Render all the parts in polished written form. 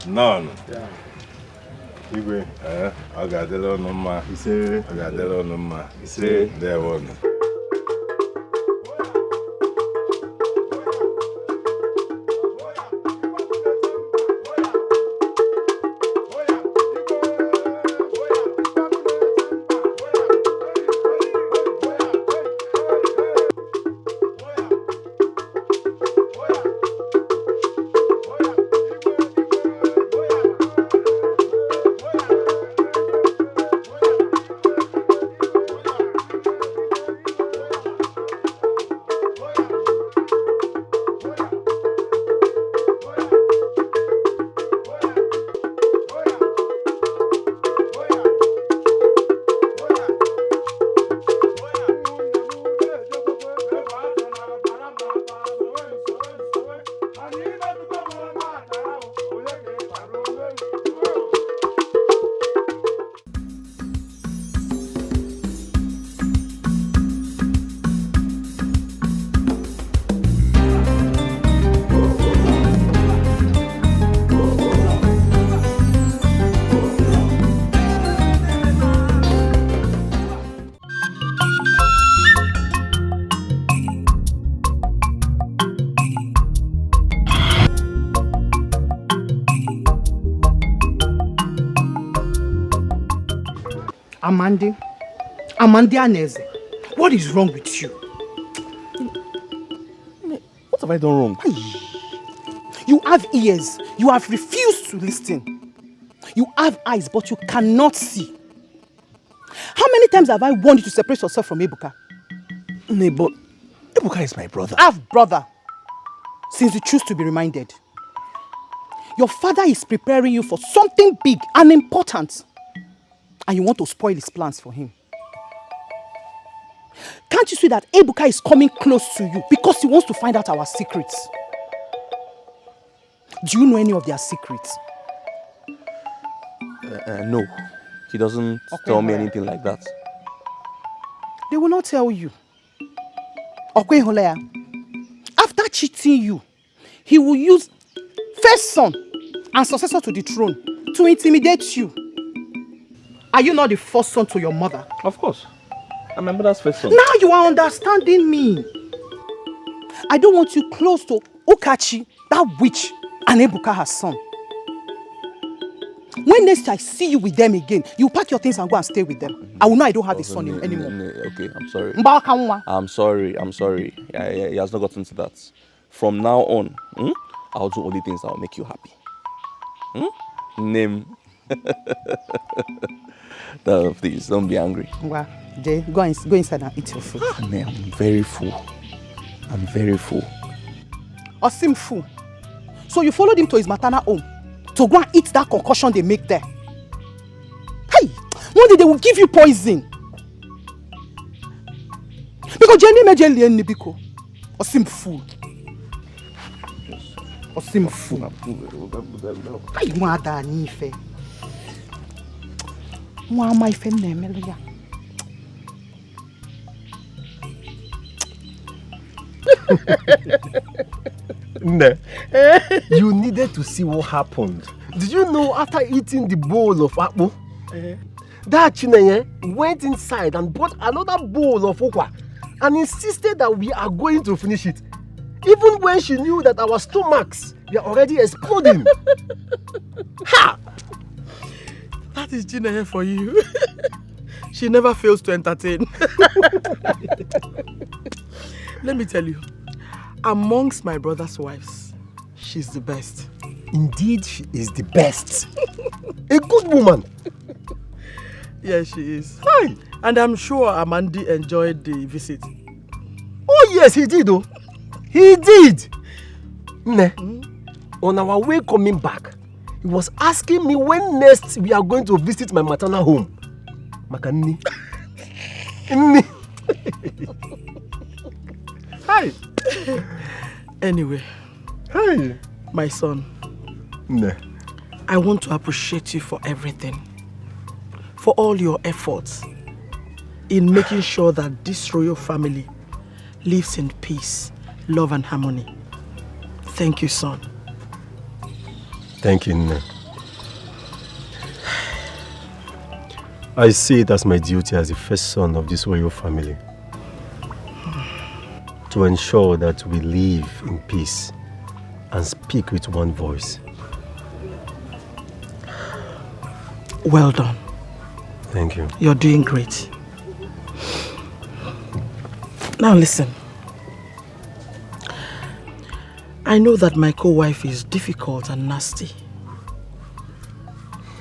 None. Igwe, I got the little number. He said, I got the little number. He said, there one. Amandi Aneze, what is wrong with you? What have I done wrong? You have ears, you have refused to listen. You have eyes, but you cannot see. How many times have I warned you to separate yourself from Ebuka? No, but Ebuka is my brother. Half brother, since you choose to be reminded. Your father is preparing you for something big and important. And you want to spoil his plans for him. Can't you see that Ebuka is coming close to you because he wants to find out our secrets? Do you know any of their secrets? No. He doesn't tell me anything like that. They will not tell you. After cheating you, he will use first son and successor to the throne to intimidate you. Are you not the first son to your mother? Of course. I'm my mother's first son. Now you are understanding me. I don't want you close to Okachi, that witch, and Ebuka, her son. When next I see you with them again, you pack your things and go and stay with them. I will know I don't have a son anymore. Okay, I'm sorry. I'm sorry. He has not gotten to that. From now on, I'll do only things that will make you happy. Name. No, please, don't be angry. Well, Jay, go inside and eat your food. I'm very full. Osim full. So you followed him to his maternal home to go and eat that concoction they make there. Hey, one day they will give you poison. Because Jenny made Jelly and Nibiko. Osim full. Osim full. Hey, Mada Nife. My friend Melia. You needed to see what happened. Did you know after eating the bowl of apple, that Chinenye went inside and bought another bowl of okwa and insisted that we are going to finish it, even when she knew that our stomachs were already exploding. Ha! That is Chinenye for you. She never fails to entertain. Let me tell you, amongst my brother's wives, she's the best. Indeed, she is the best. A good woman. Yes, she is. Hi. And I'm sure Amandi enjoyed the visit. Oh yes, he did though. He did. On our way coming back, he was asking me when next we are going to visit my maternal home. Makani. Hi. Anyway. Hi. My son. I want to appreciate you for everything. For all your efforts in making sure that this royal family lives in peace, love and harmony. Thank you, son. Thank you, Nne. I see it as my duty as the first son of this royal family to ensure that we live in peace and speak with one voice. Well done. Thank you. You're doing great. Now listen. I know that my co-wife is difficult and nasty,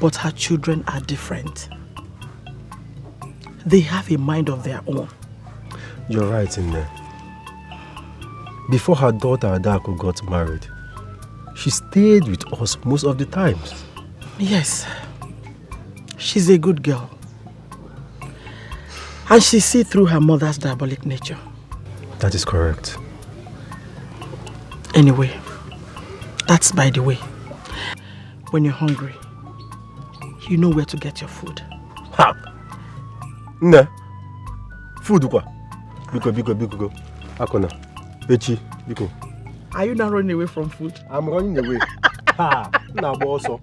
but her children are different. They have a mind of their own. You're right in there. Before her daughter Adako got married, she stayed with us most of the times. Yes, she's a good girl. And she sees through her mother's diabolic nature. That is correct. Anyway, that's by the way. When you're hungry, you know where to get your food. Ha! Nne, food kwa? Biko. Akona, Echi, biko. Are you not running away from food? I'm running away. Ha! Nah, bosso.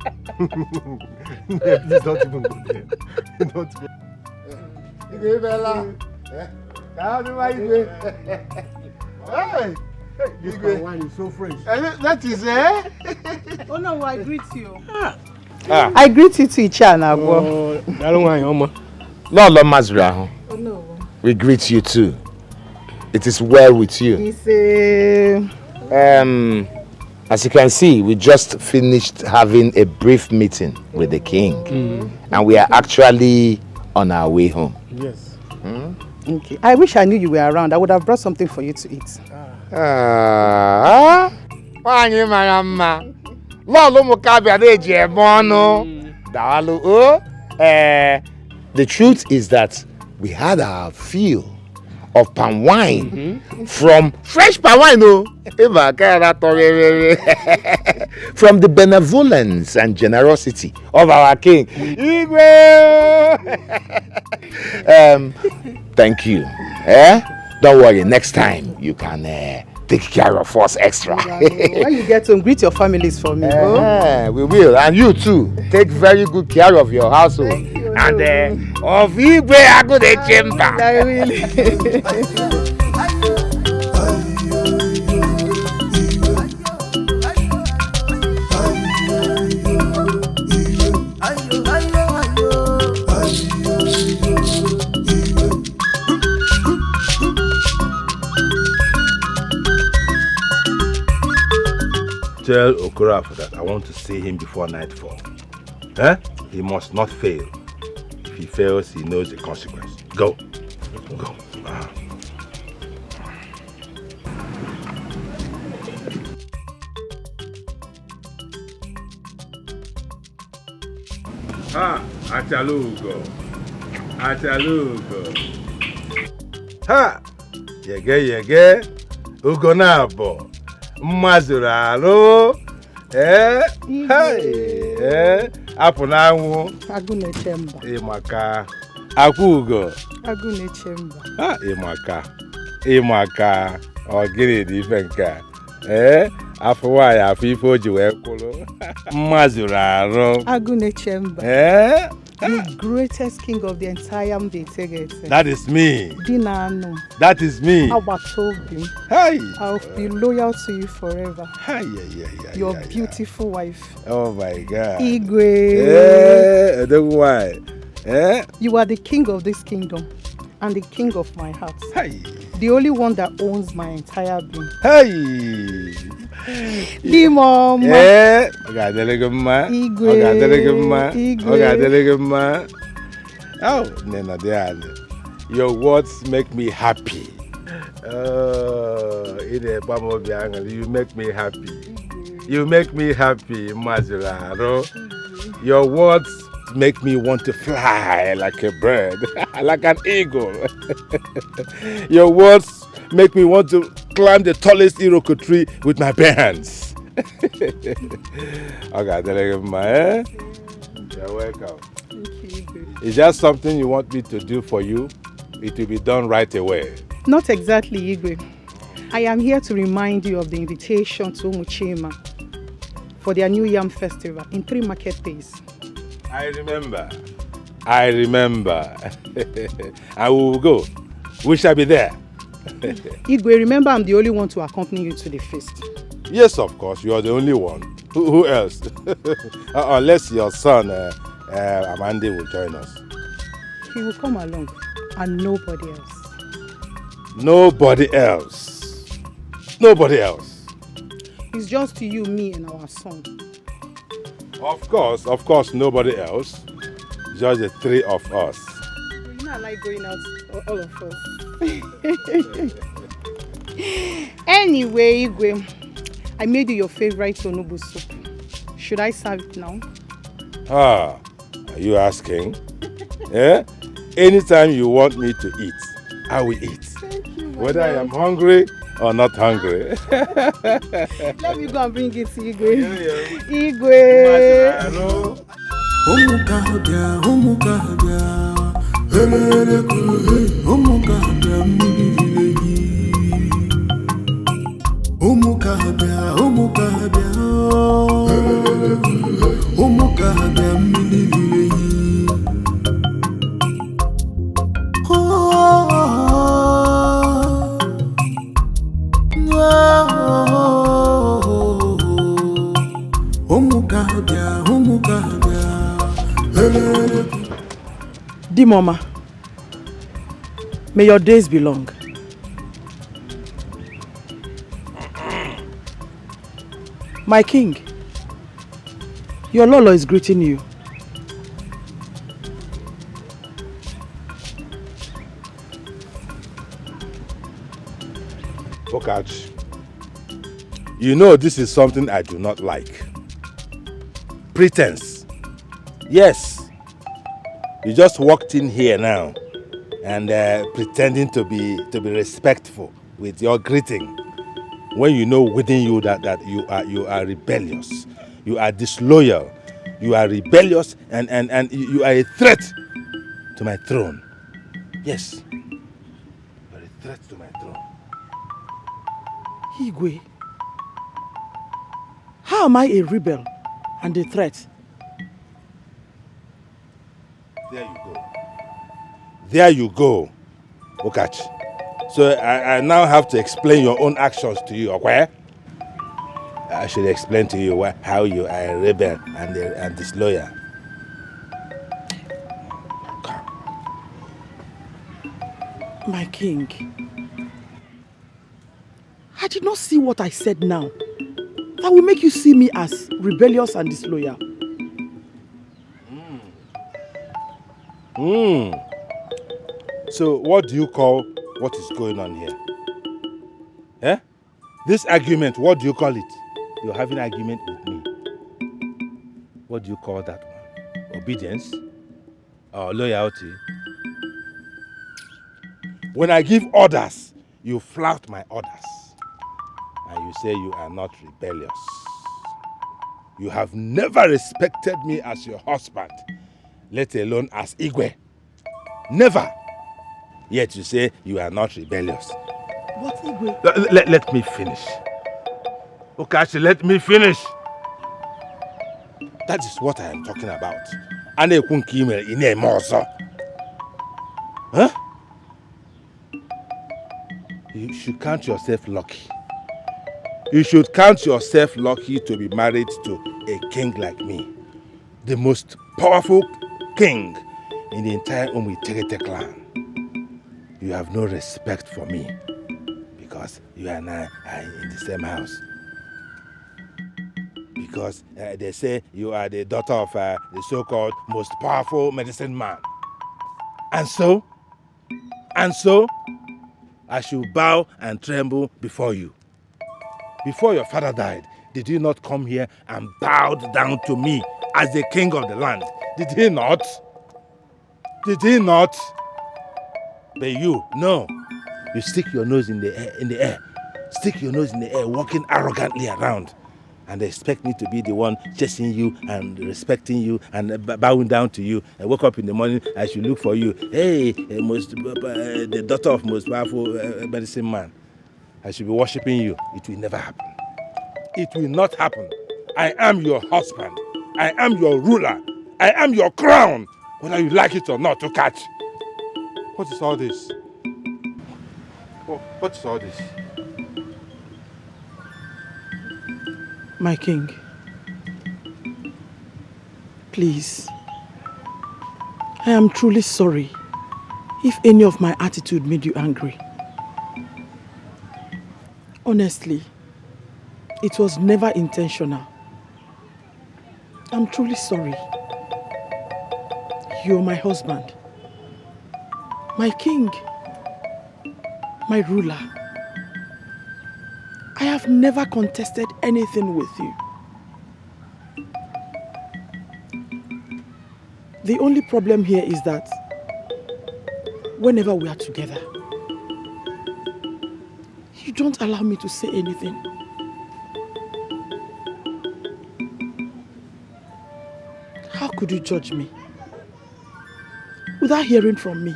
Please don't even go there. Don't go. Igwe Bella. Hey! This wine is so fresh. That is Oh no, I greet you. I greet you to each other. No, we greet you too. It is well with you. As you can see, we just finished having a brief meeting with the king, and we are actually on our way home. Yes. Okay. I wish I knew you were around. I would have brought something for you to eat. The truth is that we had our fill of palm wine from fresh palm wine, from the benevolence and generosity of our king. Thank you. Don't worry, next time you can take care of us extra. When you get home, greet your families for me. We will, and you too. Take very good care of your household. Thank you. And of Igwe Agode Chemba. I will. Tell Okorafor that I want to see him before nightfall. He must not fail. If he fails, he knows the consequence. Go. Go. Achalugo. Ha! Yege. Ugo nabo. Mazuralo. Apunanwu. Agunechemba. Imaka. Akugo. Agunechemba. Imaka. Ogiri di fenka. Afụwa afọ ife o ji wee kwụrụ. Mmazuru arụ. Agunechemba. The greatest king of the entire Mbetegete. That is me. Dinano. That is me. Awatobi. Hey. I'll be loyal to you forever. Hey, Your beautiful wife. Oh my God. Igwe. Why? You are the king of this kingdom and the king of my heart. Hey. The only one that owns my entire being. Hey. Dimom. Igwe. Oh, Nena Diane. Your words make me happy. You make me happy. You make me happy, Mazuraro. Your words make me want to fly like a bird, like an eagle. Your words make me want to climb the tallest Iroko tree with my bare hands. Okay, you're welcome. Thank you. Is that something you want me to do for you? It will be done right away. Not exactly, Igwe. I am here to remind you of the invitation to Umuchima for their New Yam Festival in 3 market days. I remember. I remember. And we will go. We shall be there. Igwe, remember I'm the only one to accompany you to the feast. Yes, of course. You are the only one. Who else? Unless your son, Amande, will join us. He will come along. And nobody else. Nobody else. Nobody else. It's just you, me, and our son. Of course, nobody else. Just the three of us. You know I like going out, all of us. Anyway, Igwe, I made you your favorite onubu soup. Should I serve it now? Are you asking? Yeah? Anytime you want me to eat, I will eat. Thank you, whether I am hungry or not hungry. Let me go and bring it to Igwe. Yeah. Igwe. Dimoma, may your days be long. My king, your Lolo is greeting you. Okach, you know this is something I do not like. Pretense. Yes, you just walked in here now and pretending to be respectful with your greeting, when you know within you that you are rebellious, you are disloyal, you are rebellious, and you are a threat to my throne. Yes, you are a threat to my throne. Igwe, how am I a rebel and a threat? There you go. There you go, Okach. So I now have to explain your own actions to you, okay? I should explain to you how you are a rebel and disloyal. My king, I did not see what I said now. That will make you see me as rebellious and disloyal. So what do you call what is going on here? Eh? This argument, what do you call it? You're having an argument with me. What do you call that one? Obedience? Or loyalty? When I give orders, you flout my orders. And you say you are not rebellious. You have never respected me as your husband, let alone as Igwe. Never. Yet you say you are not rebellious. What, Igwe? Let me finish. Okachi, let me finish. That is what I am talking about. Huh? You should count yourself lucky. You should count yourself lucky to be married to a king like me. The most powerful king in the entire Umuiterete clan. You have no respect for me because you and I are in the same house. Because they say you are the daughter of the so-called most powerful medicine man. And so, I should bow and tremble before you. Before your father died, did he not come here and bowed down to me as the king of the land? Did he not? Did he not? But you, no. You stick your nose in the air. Stick your nose in the air, walking arrogantly around. And they expect me to be the one chasing you and respecting you and bowing down to you. I wake up in the morning, I should look for you. Hey, the daughter of most powerful medicine man. I should be worshiping you. It will never happen. It will not happen. I am your husband. I am your ruler. I am your crown. Whether you like it or not, to catch. What is all this? What is all this? My king, please, I am truly sorry if any of my attitude made you angry. Honestly, it was never intentional. I'm truly sorry. You're my husband, my king, my ruler. I have never contested anything with you. The only problem here is that whenever we are together, you don't allow me to say anything. How could you judge me without hearing from me?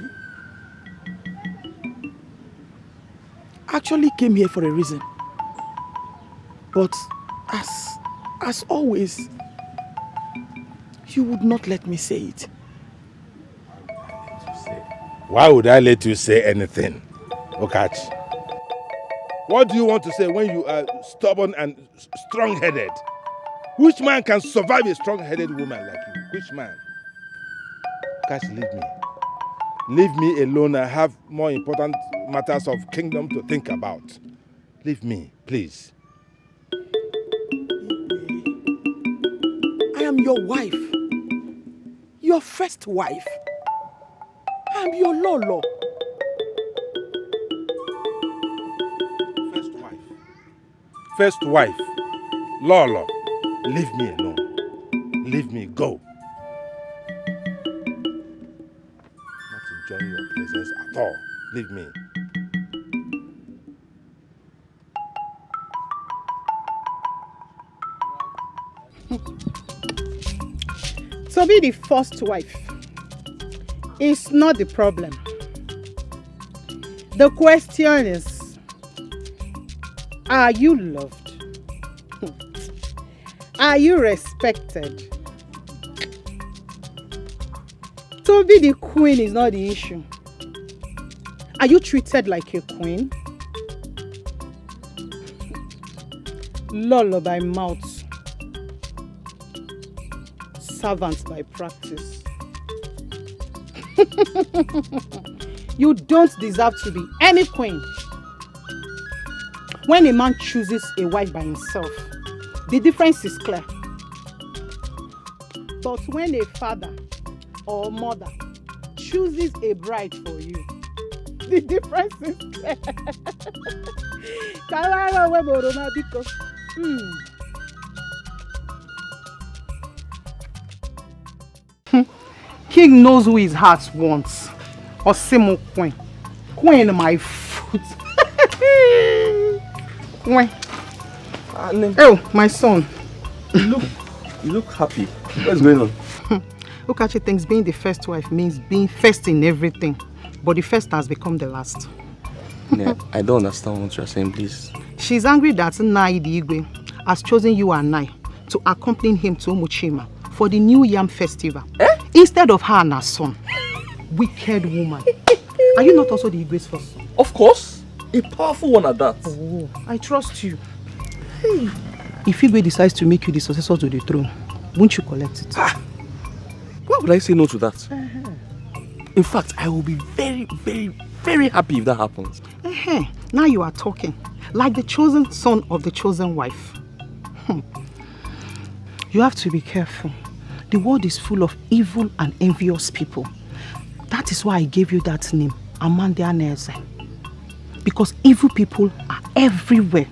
I actually came here for a reason. But as always, you would not let me say it. Why would I let you say anything, Okachi? What do you want to say when you are stubborn and strong-headed? Which man can survive a strong-headed woman like you? Which man? Okachi, leave me. Leave me alone. I have more important matters of kingdom to think about. Leave me, please. I am your wife. Your first wife. I am your Lolo. First wife. First wife. Lolo. Leave me alone. Leave me. Go. Not enjoying your presence at all. Leave me. To be the first wife is not the problem. The question is, are you loved? Are you respected? To be the queen is not the issue. Are you treated like a queen? Lolo by mouth. Servants by practice. You don't deserve to be any queen. When a man chooses a wife by himself, the difference is clear. But when a father or mother chooses a bride for you, the difference is clear. King knows who his heart wants. Osimo Queen. Queen my foot. Queen. Oh, my son. You look happy. What's going on? Okachi thinks being the first wife means being first in everything. But the first has become the last. Yeah, I don't understand what you're saying, please. She's angry that Nai Igwe has chosen you and I to accompany him to Umuchima for the New Yam Festival. Instead of her and her son. Wicked woman. Are you not also the Igwe's first son? Of course. A powerful one at that. Oh, I trust you. Hey. If Igwe decides to make you the successor to the throne, won't you collect it? Why would I say no to that? In fact, I will be very, very, very happy if that happens. Now you are talking. Like the chosen son of the chosen wife. You have to be careful. The world is full of evil and envious people. That is why I gave you that name, Amanda Neze. Because evil people are everywhere.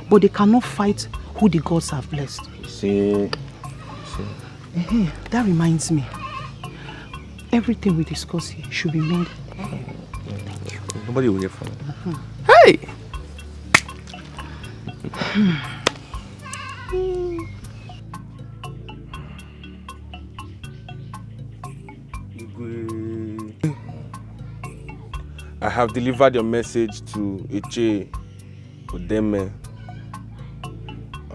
But they cannot fight who the gods have blessed. See. That reminds me. Everything we discuss here should be made. Thank you. Nobody will hear from me. Hey! I have delivered your message to Iche Udeme.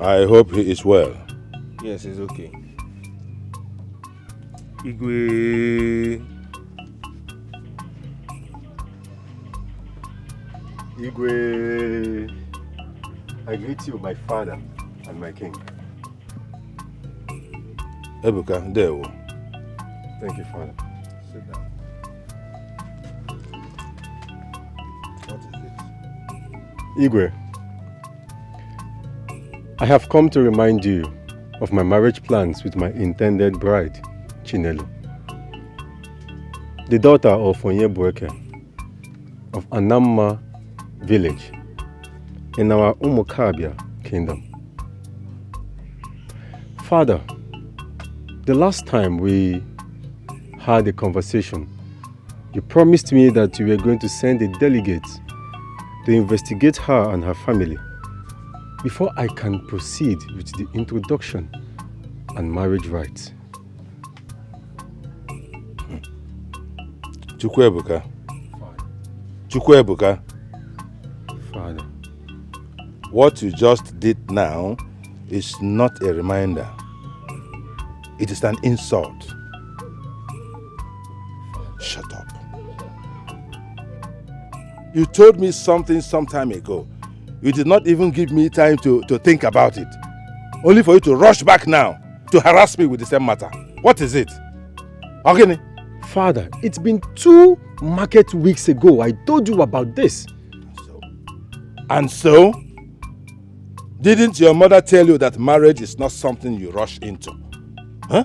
I hope he is well. Yes, he's okay. Igwe. Igwe, I greet you, my father and my king. Ebuka, there. Thank you, father. Sit down. What is it? Igwe, I have come to remind you of my marriage plans with my intended bride, Chinelo, the daughter of Onyebueke of Anamma village in our Umukabia kingdom. Father, the last time we had a conversation, you promised me that you were going to send a delegate to investigate her and her family before I can proceed with the introduction and marriage rites. Chukwuebuka. Chukwuebuka. Father. What you just did now is not a reminder. It is an insult. Shut up. You told me something some time ago. You did not even give me time to think about it. Only for you to rush back now to harass me with the same matter. What is it? Ogini? Father, it's been 2 market weeks ago I told you about this. And so? Didn't your mother tell you that marriage is not something you rush into? Huh?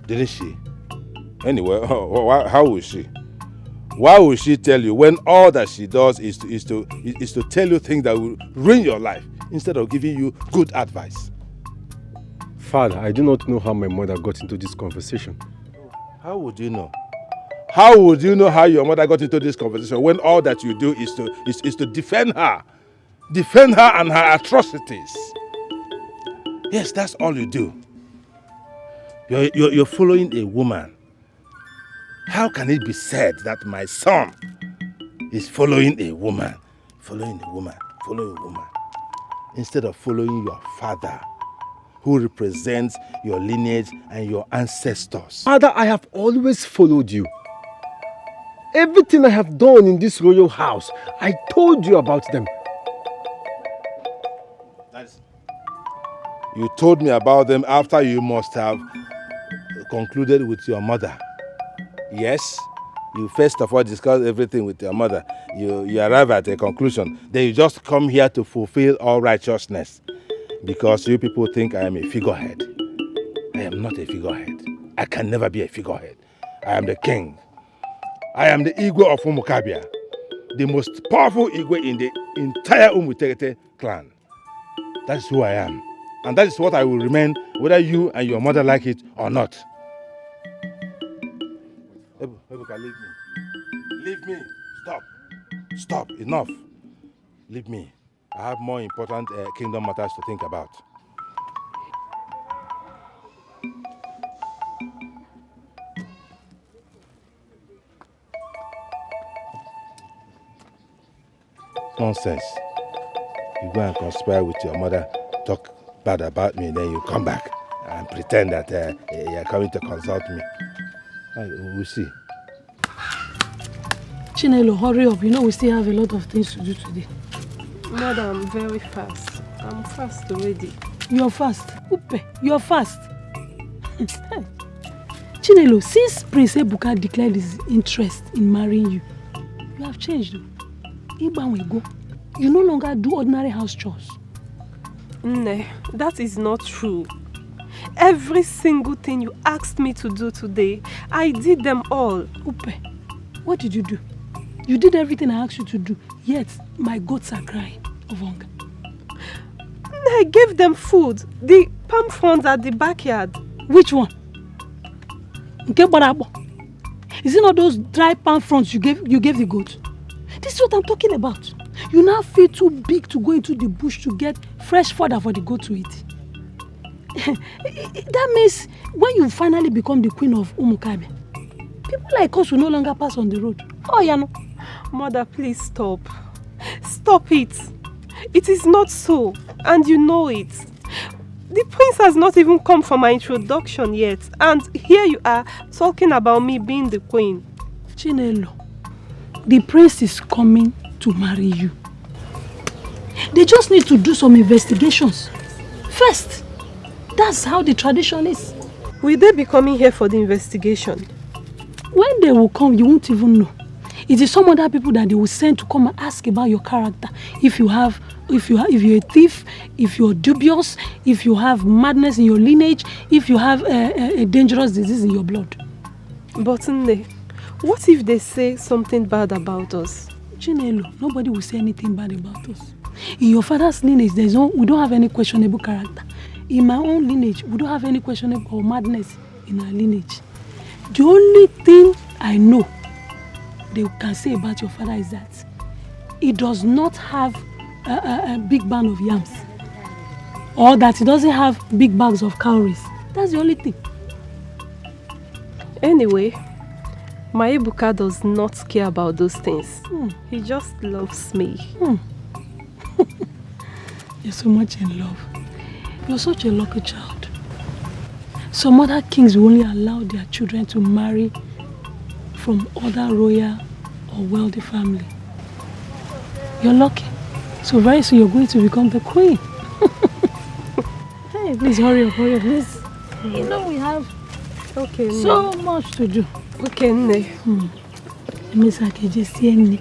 Didn't she? Anyway, how will she? Why would she tell you when all that she does is to tell you things that will ruin your life instead of giving you good advice? Father, I do not know how my mother got into this conversation. How would you know? How would you know how your mother got into this conversation when all that you do is to defend her? Defend her and her atrocities. Yes, that's all you do. You're following a woman. How can it be said that my son is following a woman? Following a woman, following a woman. Instead of following your father, who represents your lineage and your ancestors. Father, I have always followed you. Everything I have done in this royal house, I told you about them. You told me about them after you must have concluded with your mother. Yes, you first of all discuss everything with your mother. You arrive at a conclusion. Then you just come here to fulfill all righteousness. Because you people think I am a figurehead. I am not a figurehead. I can never be a figurehead. I am the king. I am the Igwe of Umukabia. The most powerful Igwe in the entire Umuterete clan. That is who I am. And that is what I will remain, whether you and your mother like it or not. Ebuka, leave me. Leave me. Stop. Stop. Enough. Leave me. I have more important kingdom matters to think about. Nonsense. You go and conspire with your mother, talk bad about me, then you come back and pretend that you're coming to consult me. We'll see. Chinelo, hurry up. You know we still have a lot of things to do today. Mother, I'm very fast. I'm fast already. You're fast. Upe, you're fast. Chinelo, since Prince Ebuka declared his interest in marrying you, you have changed. Go. You no longer do ordinary house chores. Nne, that is not true. Every single thing you asked me to do today, I did them all. Upe, what did you do? You did everything I asked you to do, yet my goats are crying of hunger. I gave them food. The palm fronds at the backyard. Which one? Is it not those dry palm fronds you gave the goat? This is what I'm talking about. You now feel too big to go into the bush to get fresh fodder for the goat to eat. That means when you finally become the queen of Umukabe, people like us will no longer pass on the road. Oh, yeah, no. Mother, please stop. Stop it. It is not so, and you know it. The prince has not even come for my introduction yet. And here you are talking about me being the queen. Chinelo, the prince is coming to marry you. They just need to do some investigations first. That's how the tradition is. Will they be coming here for the investigation? When they will come, you won't even know. It is some other people that they will send to come and ask about your character. If you're a thief, if you're dubious, if you have madness in your lineage, if you have a dangerous disease in your blood. But Nne, what if they say something bad about us? Chinelo, nobody will say anything bad about us. In your father's lineage, we don't have any questionable character. In my own lineage, we don't have any questionable or madness in our lineage. The only thing I know they can say about your father is that he does not have a big bag of yams, or that he doesn't have big bags of cowries. That's the only thing. Anyway, my Ebuka does not care about those things. He just loves me. You're so much in love. You're such a lucky child. Some other kings will only allow their children to marry from other royal or wealthy family. You're lucky. So very soon you're going to become the queen. Hey, please hurry up, please. You know we have so much to do. Okay, Nne. Miss Akeji, see Nne.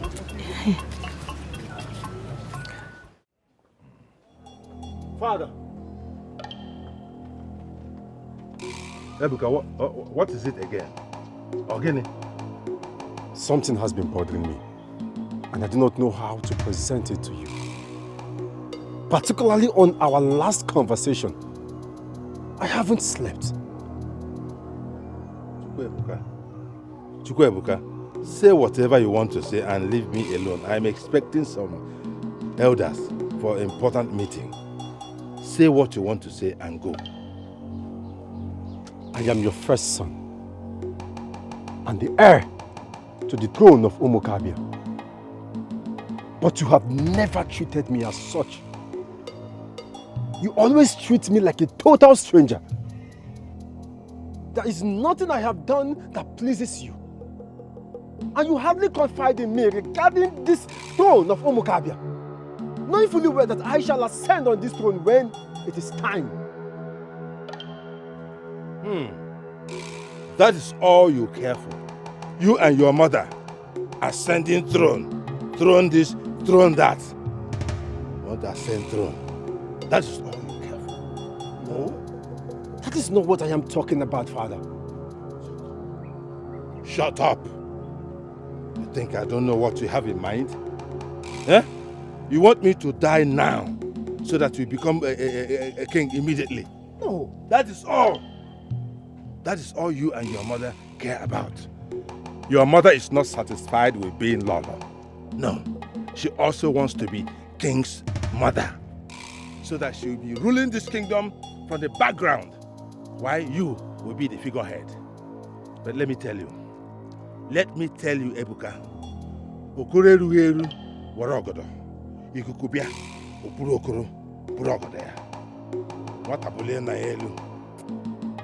Father. Ebuka, what is it again? Ogini? Something has been bothering me, and I do not know how to present it to you. Particularly on our last conversation, I haven't slept. Chukwuebuka, say whatever you want to say and leave me alone. I'm expecting some elders for an important meeting. Say what you want to say and go. I am your first son and the heir to the throne of Umukabia. But you have never treated me as such. You always treat me like a total stranger. There is nothing I have done that pleases you. And you hardly confide in me regarding this throne of Umukabia, knowing fully well that I shall ascend on this throne when it is time. That is all you care for. You and your mother ascending throne. Throne this, throne that. Want to ascend throne. That is all you care for. No, that is not what I am talking about, Father. Shut up. You think I don't know what you have in mind? Eh? You want me to die now so that you become a king immediately? No, that is all. That is all you and your mother care about. Your mother is not satisfied with being Lolo. No, she also wants to be king's mother, so that she will be ruling this kingdom from the background, while you will be the figurehead. But let me tell you, Ebuka, okoro erughị wara ogodo, ikuku bịa okpuru okoro buru ogodo ya. Nwata bulie na ya elu.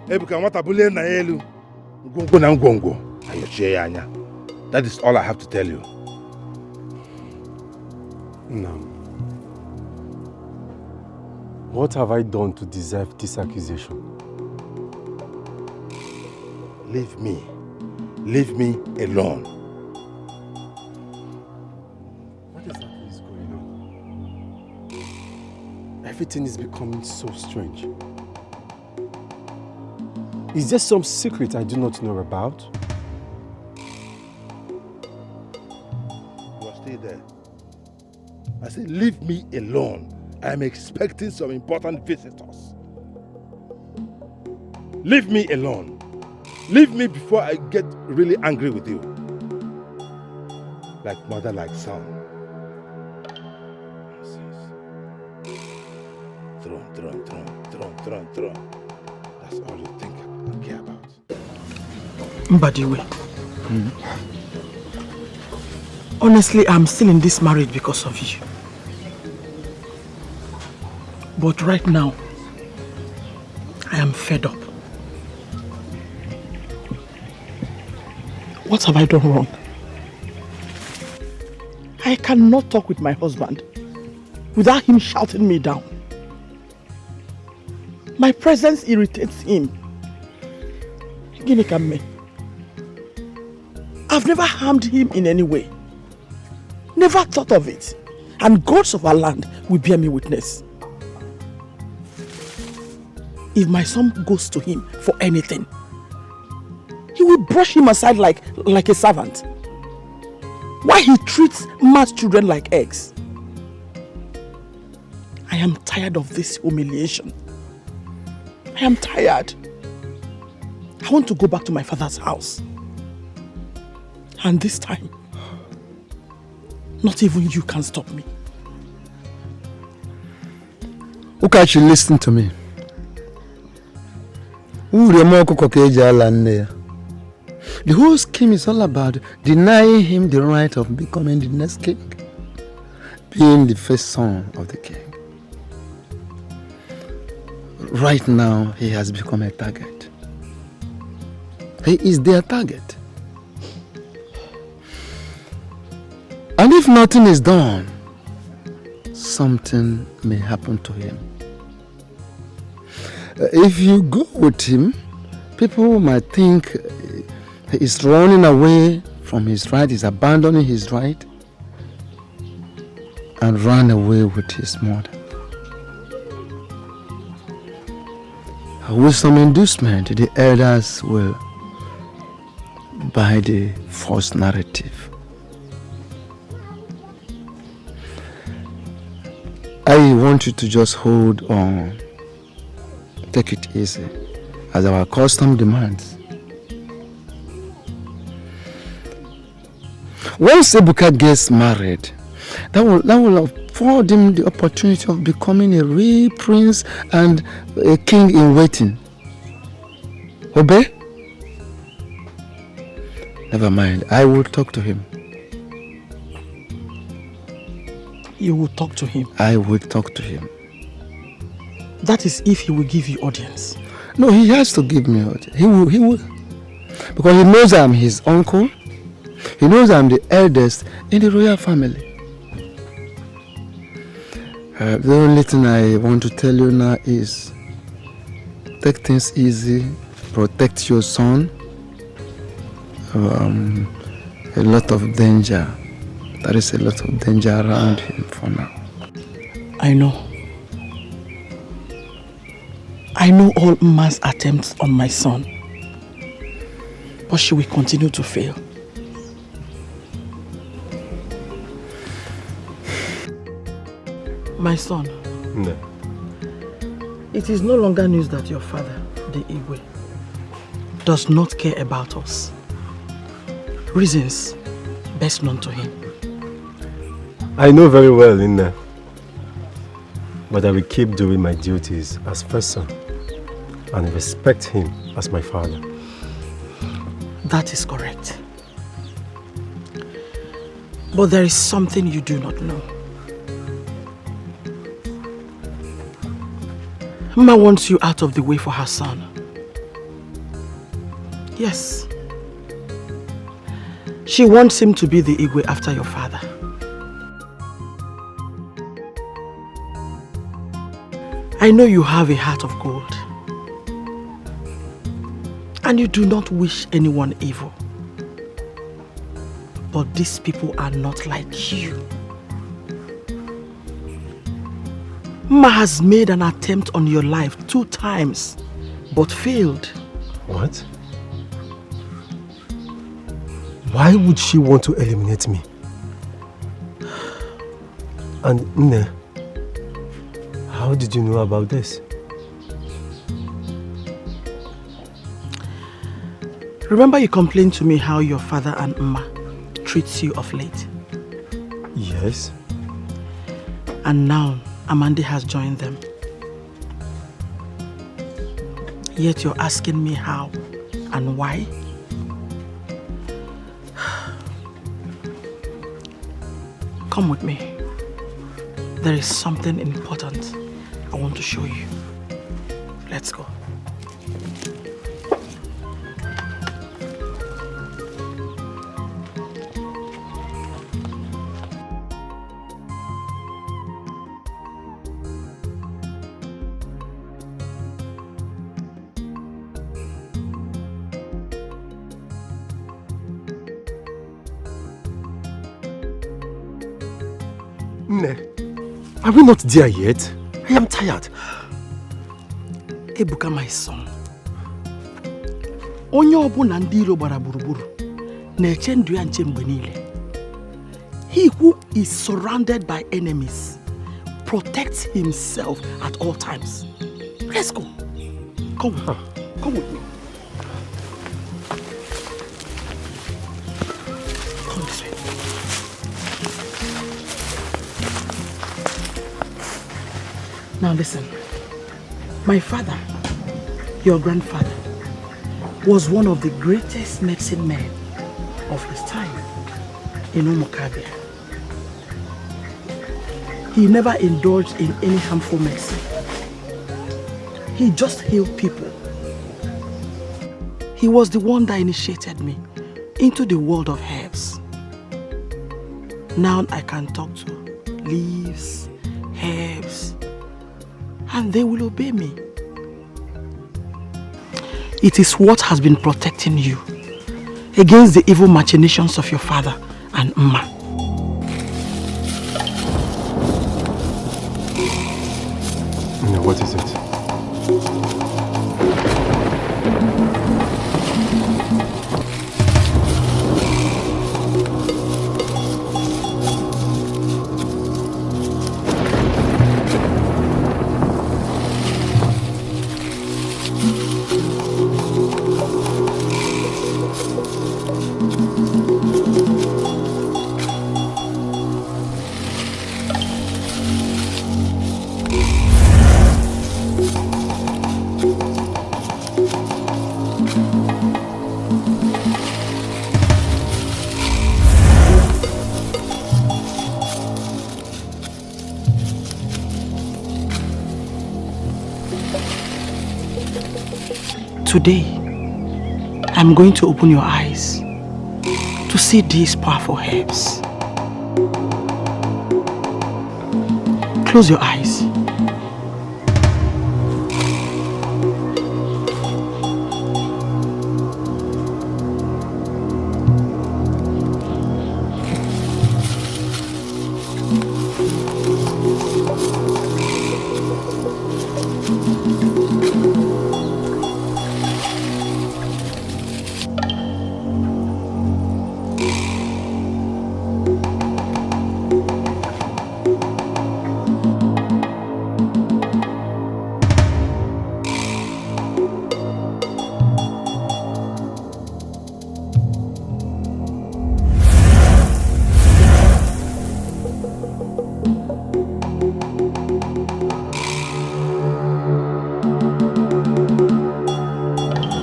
Ebuka, nwata bulie na ya elu. Ngwongwo na ngwongwo ayochie ya anya. That is all I have to tell you. No. What have I done to deserve this accusation? Leave me. Leave me alone. What exactly is going on? Everything is becoming so strange. Is there some secret I do not know about? You are still there. I said, leave me alone. I am expecting some important visitors. Leave me alone. Leave me before I get really angry with you. Like mother, like son. Throne. That's all you think and care about. Mbadiwe. Honestly, I'm still in this marriage because of you. But right now, I am fed up. What have I done wrong? I cannot talk with my husband without him shouting me down. My presence irritates him. I've never harmed him in any way. Never thought of it. And gods of our land will bear me witness. If my son goes to him for anything, he will brush him aside like a servant. Why he treats man's children like eggs? I am tired of this humiliation. I am tired. I want to go back to my father's house. And this time, not even you can stop me. Ukachi, listen to me. The whole scheme is all about denying him the right of becoming the next king, being the first son of the king. Right now, he has become a target. He is their target. And if nothing is done, something may happen to him. If you go with him, people might think he is running away from his right, he's abandoning his right, and run away with his mother. With some inducement, the elders will buy the false narrative. I want you to just hold on. Take it easy, as our custom demands. Once Ebuka gets married, that will afford him the opportunity of becoming a real prince and a king in waiting. Obey? Never mind, I will talk to him. You will talk to him? I will talk to him. That is if he will give you audience. No, he has to give me audience. He will. Because he knows I'm his uncle. He knows I'm the eldest in the royal family. The only thing I want to tell you now is take things easy, protect your son. A lot of danger. There is a lot of danger around him for now. I know. I know all Mma's attempts on my son, but she will continue to fail. My son, No. it is no longer news that your father, the Igwe, does not care about us. Reasons best known to him. I know very well, Inna. But I will keep doing my duties as first son and respect him as my father. That is correct. But there is something you do not know. Mma wants you out of the way for her son. Yes. She wants him to be the Igwe after your father. I know you have a heart of gold. And you do not wish anyone evil. But these people are not like you. Mma has made an attempt on your life 2 times, but failed. What? Why would she want to eliminate me? And Nne, how did you know about this? Remember you complained to me how your father and Mma treats you of late? Yes. And now Amande has joined them. Yet you're asking me how and why? Come with me. There is something important I want to show you. Let's go. Are we not there yet? I am tired. Ebuka, my son. Onye ọbụla ndị iro gbara gburugburu na-eche ndụ ya nche mgbe niile. He who is surrounded by enemies protects himself at all times. Let's go. Come on. Come with me. Come this way. Now listen. My father, your grandfather, was one of the greatest medicine men of his time in Umukabia. He never indulged in any harmful medicine. He just healed people. He was the one that initiated me into the world of herbs. Now I can talk to leaves, herbs, and they will obey me. It is what has been protecting you against the evil machinations of your father and Mma. No, what is it? Today, I'm going to open your eyes to see these powerful herbs. Close your eyes.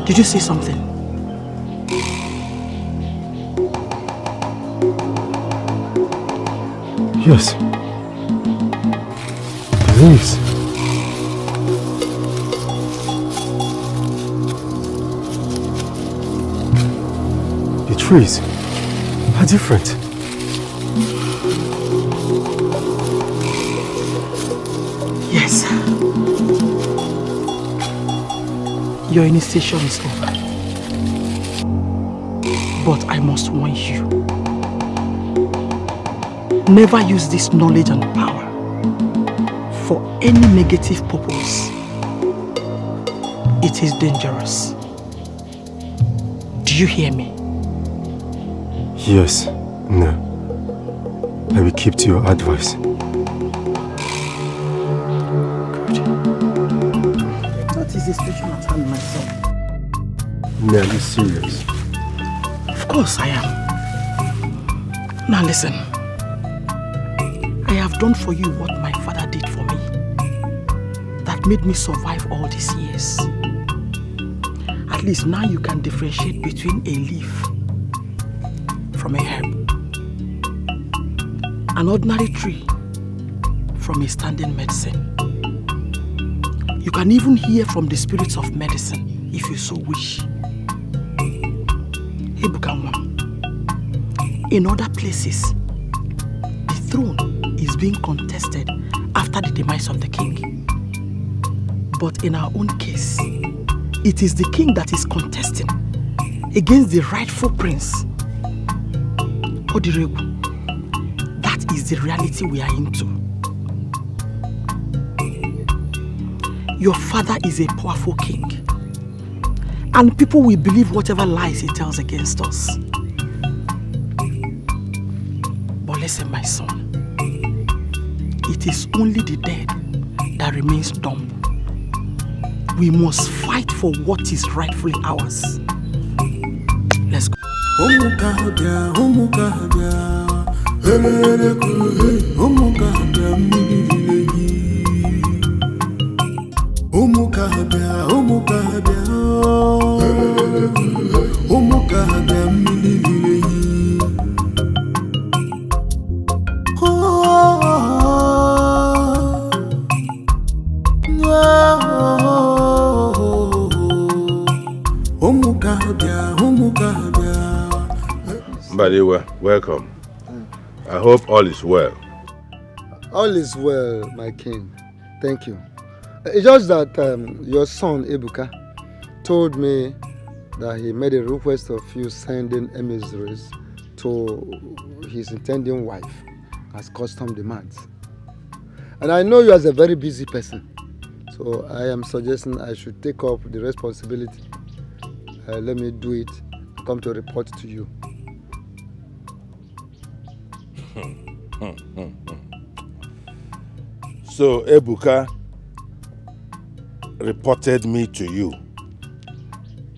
Did you see something? Yes. Please. The trees are different. Yes. Your initiation is over. But I must warn you. Never use this knowledge and power for any negative purpose. It is dangerous. Do you hear me? Yes. No. I will keep to your advice. What is the situation at hand, my son? No, are you serious? Of course I am. Now listen. I have done for you what my father did for me. That made me survive all these years. At least now you can differentiate between a leaf from a herb. An ordinary tree from a standing medicine. You can even hear from the spirits of medicine if you so wish. Ebuka, in other places, the throne is being contested after the demise of the king. But in our own case, it is the king that is contesting against the rightful prince. Odiregu, that is the reality we are into. Your father is a powerful king, and people will believe whatever lies he tells against us. But listen, my son, it is only the dead that remains dumb. We must fight for what is rightfully ours. Let's go. Mbadiwe, welcome. I hope all is well. All is well, my king. Thank you. It's just that your son, Ebuka, told me that he made a request of you sending emissaries to his intending wife, as custom demands. And I know you as a very busy person, so I am suggesting I should take up the responsibility. Let me do it and come to report to you. So Ebuka reported me to you.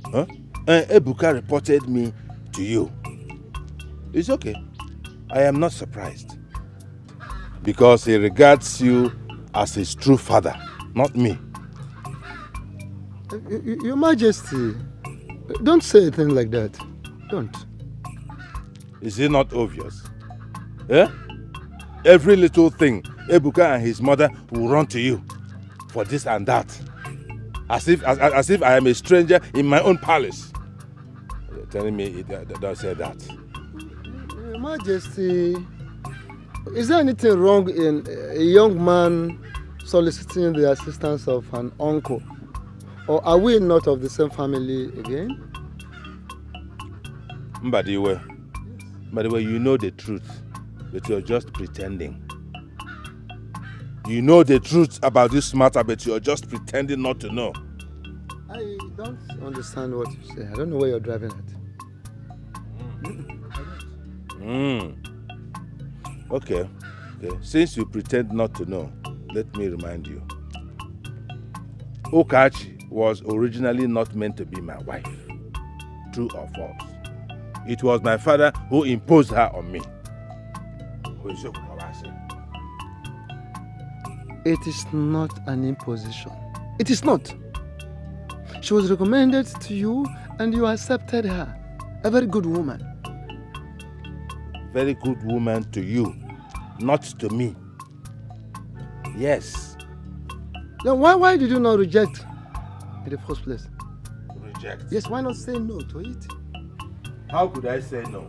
Huh? Ebuka reported me to you. It's okay. I am not surprised. Because he regards you as his true father, not me. Your Majesty, don't say a thing like that. Don't. Is it not obvious? Yeah? Every little thing, Ebuka and his mother will run to you for this and that. As if I am a stranger in my own palace. You're telling me don't say that. Your Majesty, is there anything wrong in a young man soliciting the assistance of an uncle? Or are we not of the same family again? Mbadiwe, you know the truth, but you're just pretending. You know the truth about this matter, but you're just pretending not to know. I don't understand what you say. I don't know where you're driving at. Okay. Since you pretend not to know, let me remind you. Okachi was originally not meant to be my wife. True or false? It was my father who imposed her on me. It is not an imposition. It is not. She was recommended to you and you accepted her. A very good woman. Very good woman to you, not to me. Yes. Then why did you not reject in the first place? Reject? Yes, why not say no to it? How could I say no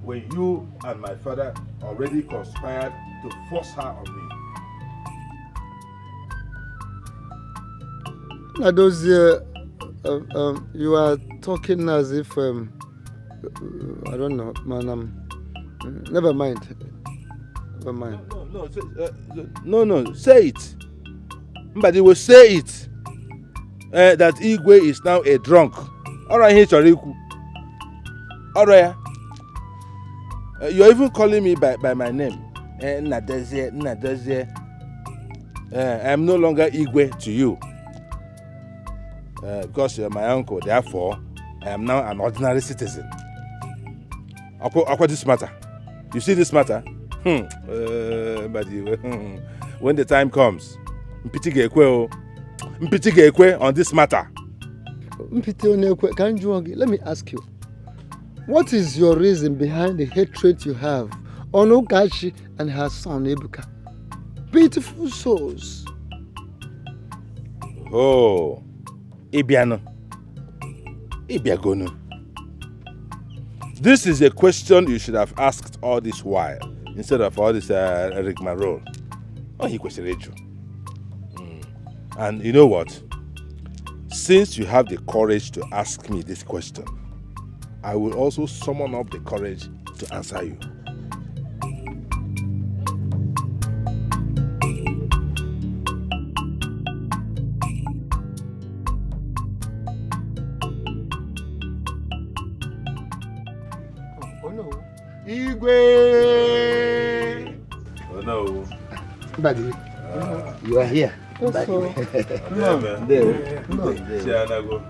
when you and my father already conspired to force her on me? Now those you are talking as if I don't know, man. Never mind. No. Say it. But he will say it. That Igwe is now a drunk. Alright, Hichoriku. Alright. You're even calling me by my name. Nadezie. I'm no longer Igwe to you. Because you're my uncle, therefore, I am now an ordinary citizen. What this matter? You see this matter? But when the time comes, Mpiti Gekwe on this matter. Let me ask you, what is your reason behind the hatred you have on Okachi and her son Ebuka? Beautiful souls. Oh, Ibiano. Ibiagono. This is a question you should have asked all this while, instead of all this rigmarole. Oh, he questioned you. And you know what? Since you have the courage to ask me this question, I will also summon up the courage to answer you. Igwe! Oh no. Buddy, you are here. No.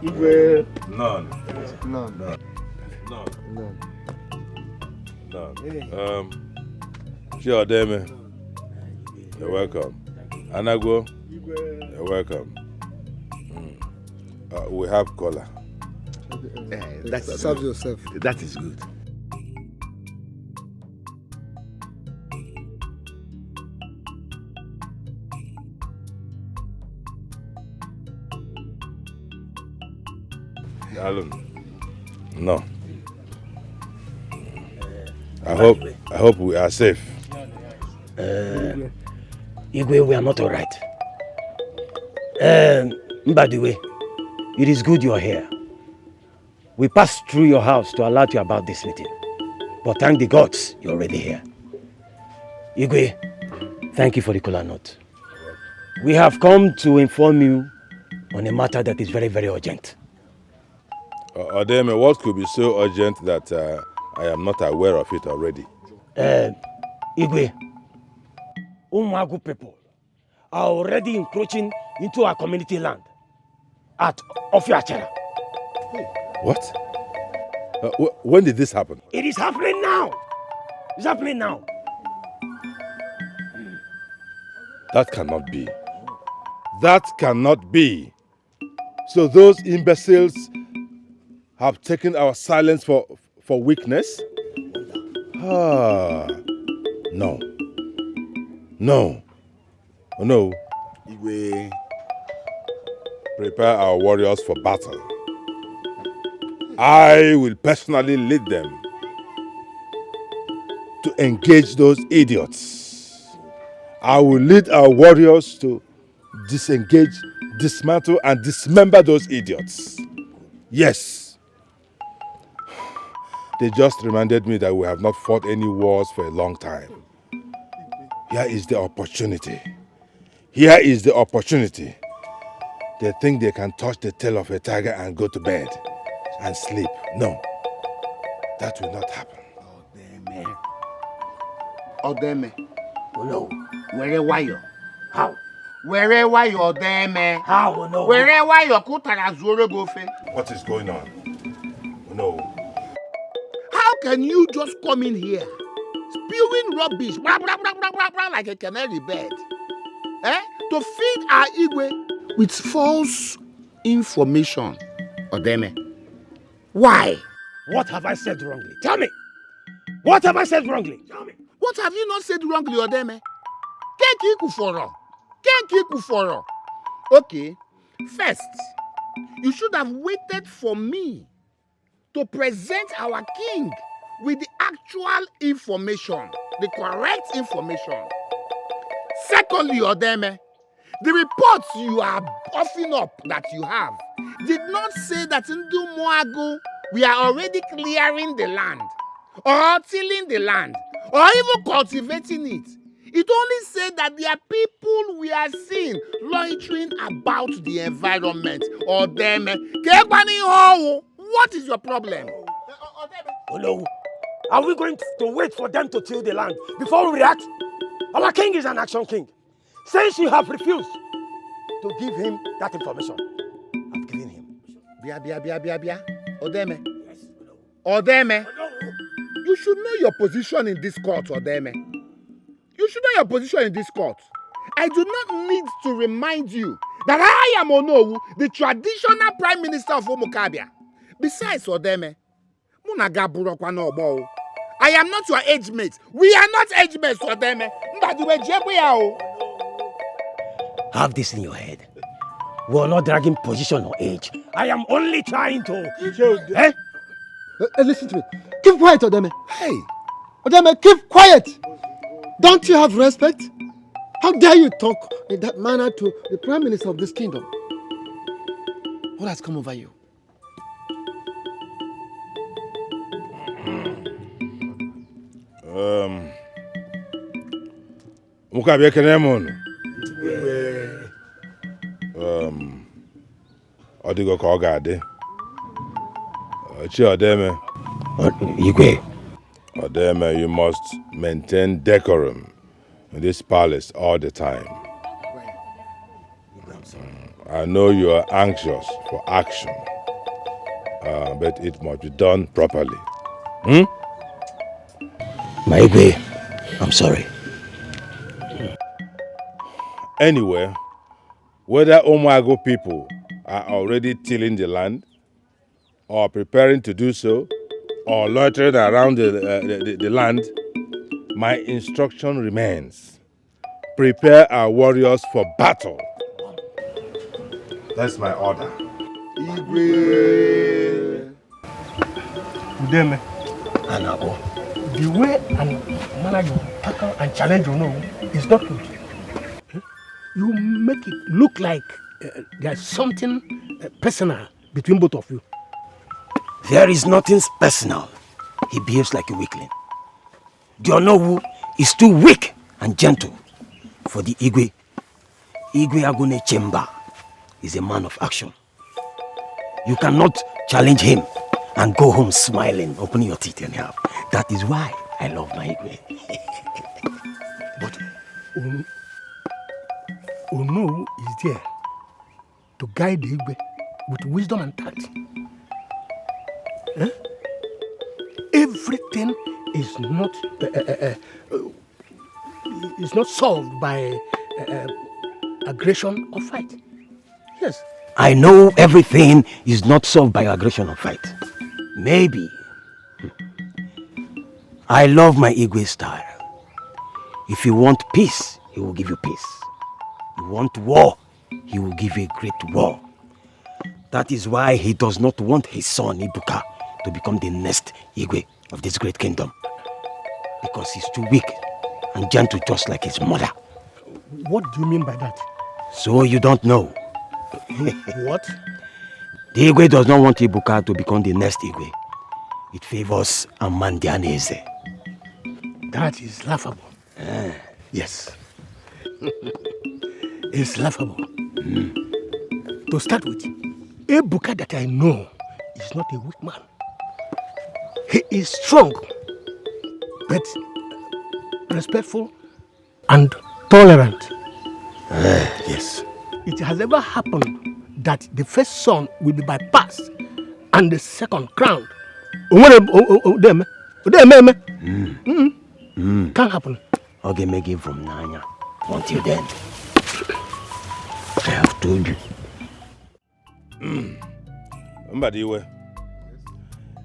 Igwe. None. Sure, Deme. You're welcome. Anago, you're welcome. We have cola. Serve yourself. That is good. Alan, no. I hope we are safe. Igwe, we are not all right. By the way, it is good you are here. We passed through your house to alert you about this meeting. But thank the gods, you're already here. Igwe, thank you for the cola note. We have come to inform you on a matter that is very, very urgent. Odeme, what could be so urgent that I am not aware of it already? Igwe, Umagu people are already encroaching into our community land at Ofiachara. What? When did this happen? It is happening now. It's happening now. That cannot be. That cannot be. So those imbeciles have taken our silence for weakness? No. No. Oh, no. Igwe. Prepare our warriors for battle. I will personally lead them to engage those idiots. I will lead our warriors to disengage, dismantle, and dismember those idiots. Yes. They just reminded me that we have not fought any wars for a long time. Here is the opportunity. Here is the opportunity. They think they can touch the tail of a tiger and go to bed and sleep. No, that will not happen. Odeme. Oh no. Where you? How? Where you, Odeme? How? No. Where you? Kutara Zoro Gofe. What is going on? No. How can you just come in here, spewing rubbish, blah, blah, blah, blah, blah, blah, like a canary bird, to feed our Igwe with false information, Odeme? Why? What have I said wrongly? Tell me. What have I said wrongly? Tell me. What have you not said wrongly, Odeme? Okay, first, you should have waited for me to present our king with the actual information, the correct information. Secondly, Odeme, the reports you are puffing up that you have did not say that Ndu Moago we are already clearing the land, or tilling the land, or even cultivating it. It only said that there are people we are seeing loitering about the environment. Odeme, what is your problem? Oh no. Are we going to wait for them to till the land before we react? Our king is an action king. Since you have refused to give him that information, I've given him. Bia. Odeme. Odeme. You should know your position in this court, Odeme. You should know your position in this court. I do not need to remind you that I am Onowu, the traditional prime minister of Omokabia. Besides, Odeme, I am not your age mate. We are not age mates, Odeme. Have this in your head. We are not dragging position or age. I am only trying to... Eh? Listen to me. Keep quiet, Odeme. Hey! Odeme, keep quiet! Don't you have respect? How dare you talk in that manner to the Prime Minister of this kingdom? What has come over you? Mukabe Kenemon. Odigo Kogade. Odeme. Igwe. Odeme, you must maintain decorum in this palace all the time. I know you are anxious for action, but it must be done properly. My Igwe, I'm sorry. Anyway, whether Omago people are already tilling the land, or preparing to do so, or loitering around the land, my instruction remains. Prepare our warriors for battle. That's my order. Igwe. Udeme. Anabo. The way and manner you tackle and challenge is not good. You make it look like there's something personal between both of you. There is nothing personal. He behaves like a weakling. The Onowu is too weak and gentle for the Igwe. Igwe Agune Chemba is a man of action. You cannot challenge him and go home smiling, opening your teeth anyhow. That is why I love my Igwe. But Onowu is there to guide the Igwe with wisdom and tact. Everything is not solved by aggression or fight. Yes. I know everything is not solved by aggression or fight. Maybe. I love my Igwe style. If you want peace, he will give you peace. You want war, he will give you a great war. That is why he does not want his son Ibuka to become the next Igwe of this great kingdom. Because he's too weak and gentle just like his mother. What do you mean by that? So you don't know. What? The Igwe does not want Ibuka to become the next Igwe. It favors Amandianese. That is laughable. Yes. It's laughable. To start with, Ibuka that I know is not a weak man. He is strong, but respectful and tolerant. Yes. It has ever happened that the first son will be bypassed and the second crowned. Can't happen. Okay, make it from Nanya. Until then, I have told you. Mbadiwe,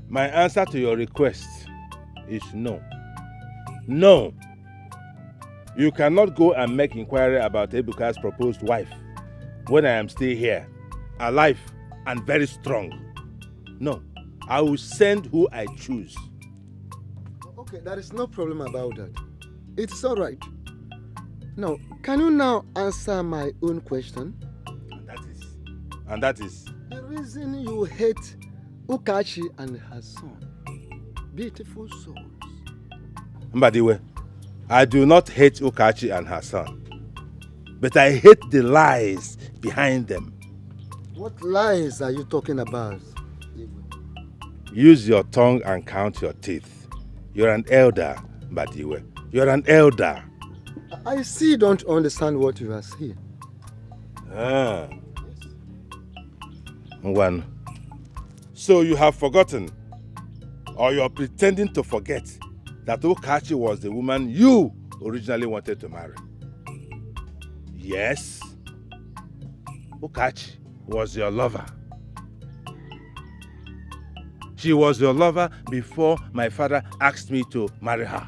my answer to your request is no. No. You cannot go and make inquiry about Ebuka's proposed wife when I am still here, alive and very strong. No. I will send who I choose. Okay, there is no problem about that. It's all right. Now, can you now answer my own question? And that is? The reason you hate Ukachi and her son. Beautiful souls. Mbadiwe, I do not hate Ukachi and her son. But I hate the lies behind them. What lies are you talking about? Use your tongue and count your teeth. You're an elder, Mbadiwe. You're an elder. I still don't understand what you are saying. One. So you have forgotten, or you're pretending to forget, that Ukachi was the woman you originally wanted to marry. Yes, Ukachi was your lover. She was your lover before my father asked me to marry her.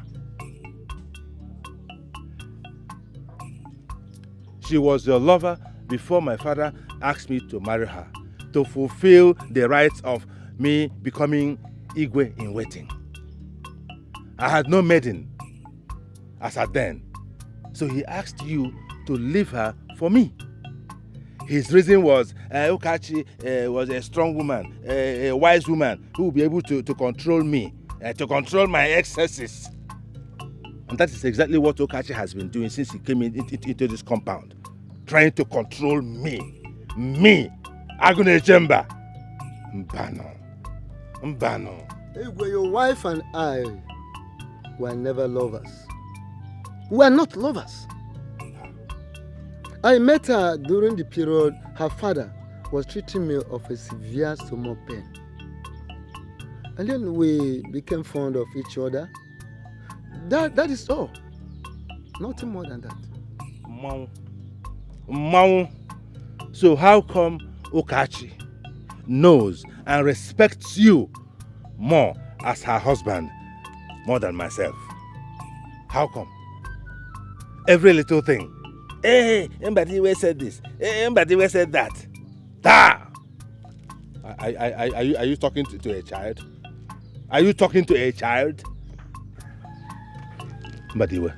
She was your lover before my father asked me to marry her, to fulfill the rights of me becoming Igwe in waiting. I had no maiden as at then, so he asked you to leave her for me. His reason was Okachi was a strong woman, a wise woman who will be able to control me, to control my excesses. And that is exactly what Okachi has been doing since he came into this compound. Trying to control me. Me, Agune Jemba. Mbano. Igwe, your wife and I were never lovers. We are not lovers. I met her during the period her father was treating me of a severe stomach pain. And then we became fond of each other. That is all. Nothing more than that. Mau. So how come Okachi knows and respects you more as her husband, more than myself? How come? Every little thing. Hey, Mbadiwe said this. Hey, Mbadiwe said that. Da! Are you talking to a child? Are you talking to a child? Mbadiwe,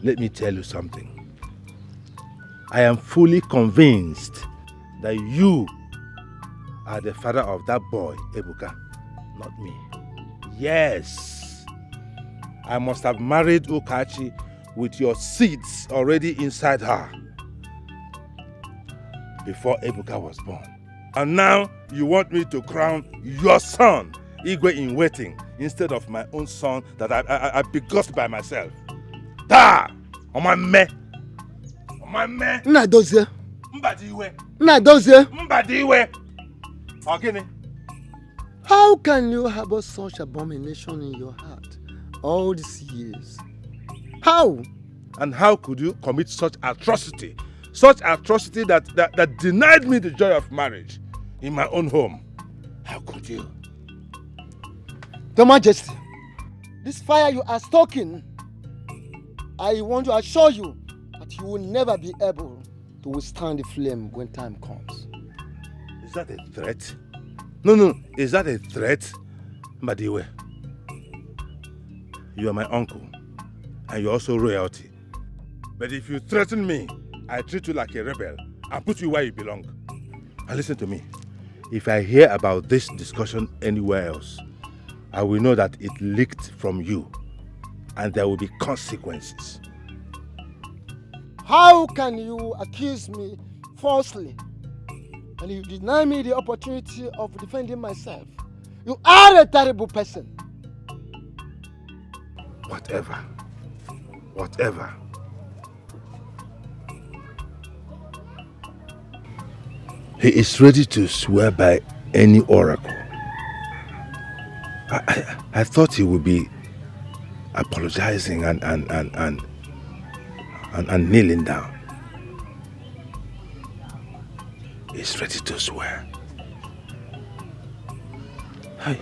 let me tell you something. I am fully convinced that you are the father of that boy, Ebuka, not me. Yes. I must have married Okachi with your seeds already inside her before Ebuka was born. And now you want me to crown your son, Igwe in waiting, instead of my own son that I begot by myself. Da! Omame! Nnadozie! Mbadiwe! Nnadozie! Mbadiwe! Ogini? How can you harbor such abomination in your heart all these years? How? And how could you commit such atrocity? Such atrocity that denied me the joy of marriage in my own home. How could you? Your Majesty, this fire you are stoking, I want to assure you that you will never be able to withstand the flame when time comes. Is that a threat? No. Is that a threat? Mbadiwe, you are my uncle, and you're also royalty. But if you threaten me, I treat you like a rebel and put you where you belong. And listen to me. If I hear about this discussion anywhere else, I will know that it leaked from you, and there will be consequences. How can you accuse me falsely and you deny me the opportunity of defending myself? You are a terrible person. Whatever. He is ready to swear by any oracle. I thought he would be apologizing and kneeling down. He's ready to swear. Hi.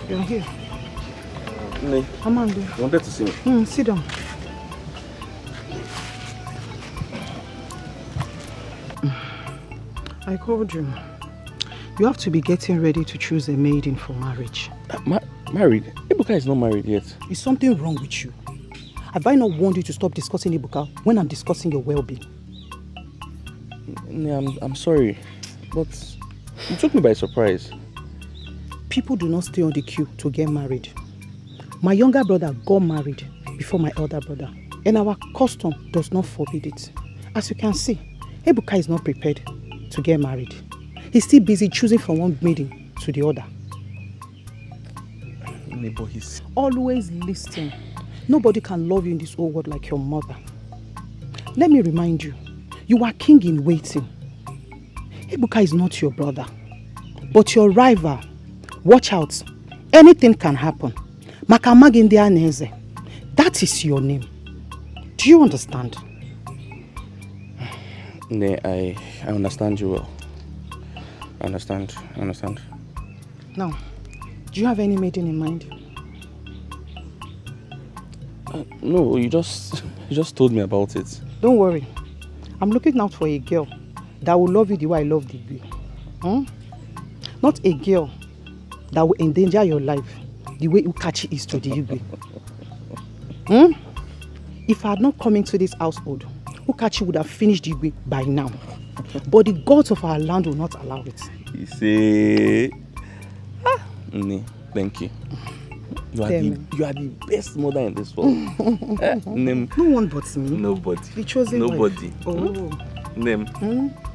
You're here. Ne, Amanda. you wanted to see me? Sit down. I called you. You have to be getting ready to choose a maiden for marriage. Married? Ebuka is not married yet. Is something wrong with you? Have I not warned you to stop discussing Ebuka when I'm discussing your well-being? I'm sorry, but you took me by surprise. People do not stay on the queue to get married. My younger brother got married before my elder brother, and our custom does not forbid it. As you can see, Ebuka is not prepared to get married. He's still busy choosing from one maiden to the other. But he's... Always listen. Nobody can love you in this whole world like your mother. Let me remind you, you are king in waiting. Ebuka is not your brother, but your rival. Watch out. Anything can happen. Makamagindi Aneze. That is your name. Do you understand? Ne, I understand you well. I understand. Now, do you have any maiden in mind? No, you just told me about it. Don't worry. I'm looking out for a girl that will love you the way I love the girl. Not a girl that will endanger your life the way Ukachi is to the Igwe. If I had not come into this household, Ukachi would have finished the Igwe by now. But the gods of our land will not allow it. You see? Thank you. You are the best mother in this world. No one but me. Nobody. The chosen Nobody. wife. Oh. Name.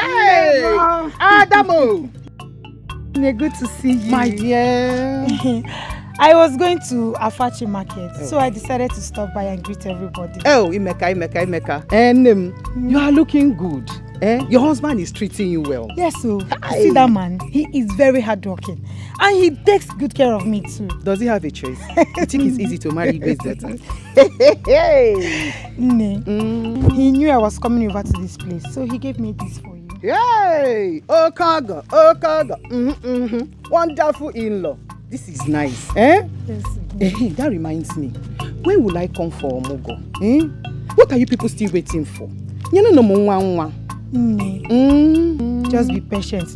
Hey! Adamo! Good to see you. My dear. I was going to Afachi market, so I decided to stop by and greet everybody. Oh, Imeka. And you are looking good. Your husband is treating you well. Yes, so see that man? He is very hardworking. And he takes good care of me too. Does he have a choice? You think it's easy to marry Igwe's daughter? He knew I was coming over to this place, so he gave me this for you. Yay! Okaga. Wonderful in-law. This is nice. Yes. That reminds me. When will I come for Omogo? What are you people still waiting for? Just be patient.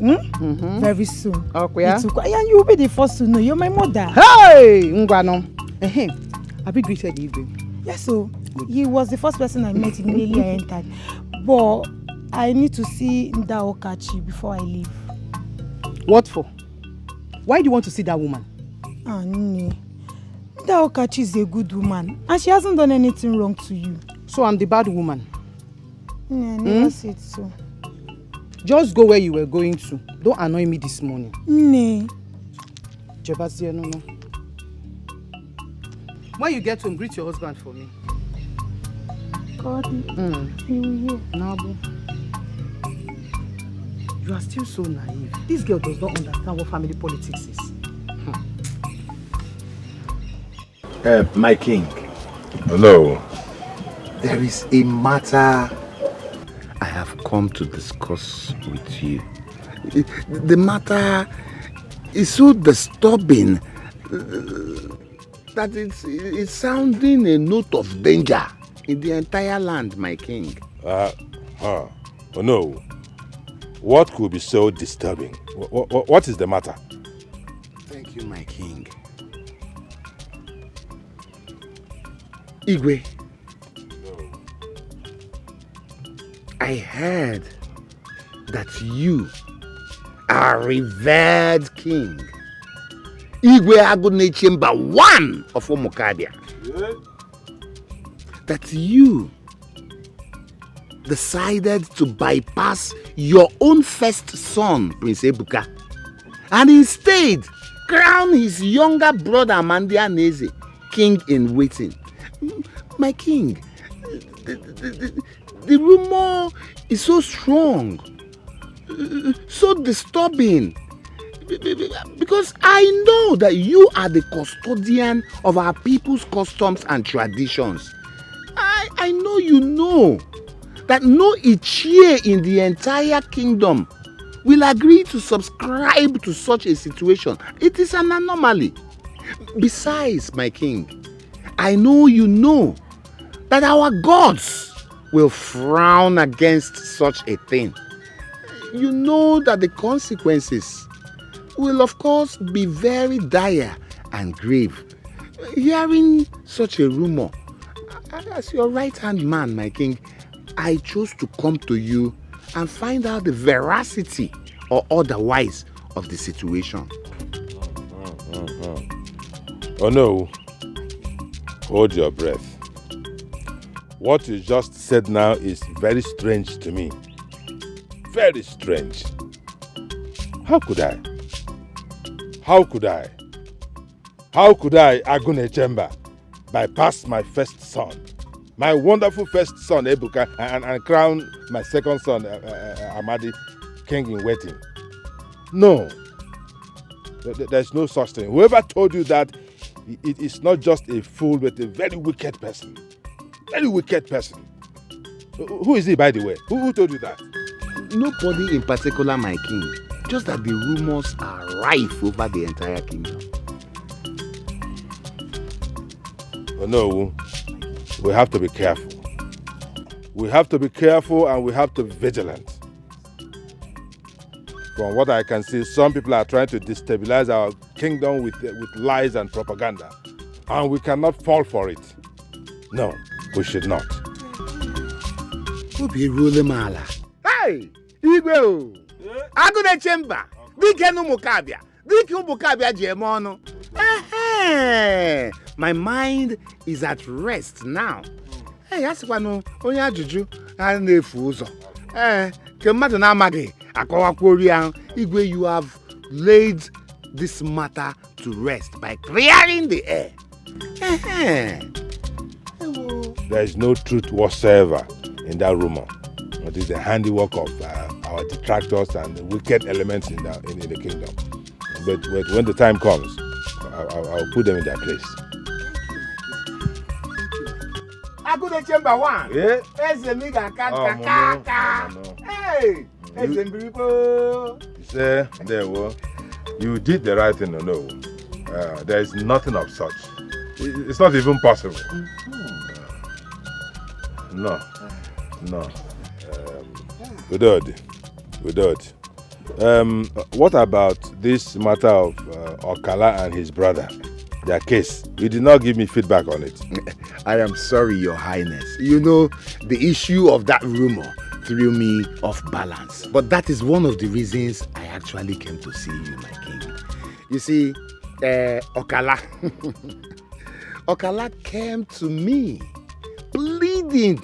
Very soon. Okay. And you will be the first to know. You're my mother. Hey! Ngwano. Have you greeted Igwe? Yes, so he was the first person I met immediately I entered. But I need to see Ndaokachi before I leave. What for? Why do you want to see that woman? Ndaokachi is a good woman and she hasn't done anything wrong to you. So I'm the bad woman? I never said so. Just go where you were going to. Don't annoy me this morning. Jebasia, no. When you get home, greet your husband for me. God, he will hear. Nabo. You are still so naive. This girl does not understand what family politics is. My king. Hello. There is a matter I have come to discuss with you. The matter is so disturbing that it's sounding a note of danger in the entire land, my king. Oh no. What could be so disturbing? What is the matter? Thank you, my king. Igwe. I heard that you are revered king. Igwe Agune Chamber 1 of Omokabia. That you decided to bypass your own first son, Prince Ebuka, and instead crown his younger brother Amandia Neze, king in waiting. My king, the rumor is so strong, so disturbing, because I know that you are the custodian of our people's customs and traditions. I know you know that no Ichie in the entire kingdom will agree to subscribe to such a situation. It is an anomaly. Besides, my king, I know you know that our gods will frown against such a thing. You know that the consequences will of course be very dire and grave. Hearing such a rumor, as your right-hand man, my king, I chose to come to you and find out the veracity or otherwise of the situation. Oh no. Hold your breath. What you just said now is very strange to me. Very strange. How could I, Agune Chamber, bypass my first son, my wonderful first son, Ebuka, and crown my second son, Amadi, king in waiting? No. There's no such thing. Whoever told you that, it is not just a fool, but a very wicked person. Very wicked person. Who is he, by the way? Who told you that? Nobody in particular, my king. Just that the rumors are rife over the entire kingdom. Oh no, we have to be careful. We have to be careful and we have to be vigilant. From what I can see, some people are trying to destabilize our kingdom with lies and propaganda. And we cannot fall for it. No, we should not. Hey! Igwe! Agune Chamber! Dike Numukabia! Dike Umukabia Jemono! My mind is at rest now. Hey, that's one only juju and a fuzo. Kematana Magi, Akawa Korean, Igwe, you have laid this matter to rest by clearing the air. There is no truth whatsoever in that rumor. It is the handiwork of our detractors and the wicked elements in the kingdom. But when the time comes, I'll put them in their place. I go to chamber one. Yeah. Hey, you did the right thing, no. There is nothing of such. It's not even possible. No. Good. What about this matter of Okala and his brother? Their case. You did not give me feedback on it. I am sorry, Your Highness. You know, the issue of that rumor threw me off balance. But that is one of the reasons I actually came to see you, my king. You see, Okala. Okala came to me, pleading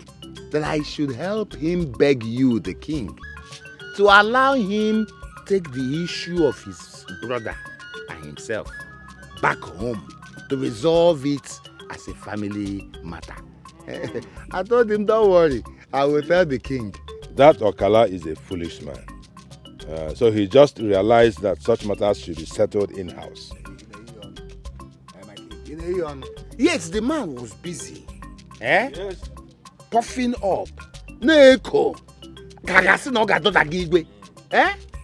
that I should help him beg you, the king, to allow him take the issue of his brother and himself back home to resolve it as a family matter. I told him, don't worry, I will tell the king. That Okala is a foolish man. So he just realized that such matters should be settled in-house. Yes, the man was busy. Yes. Puffing up. Neko.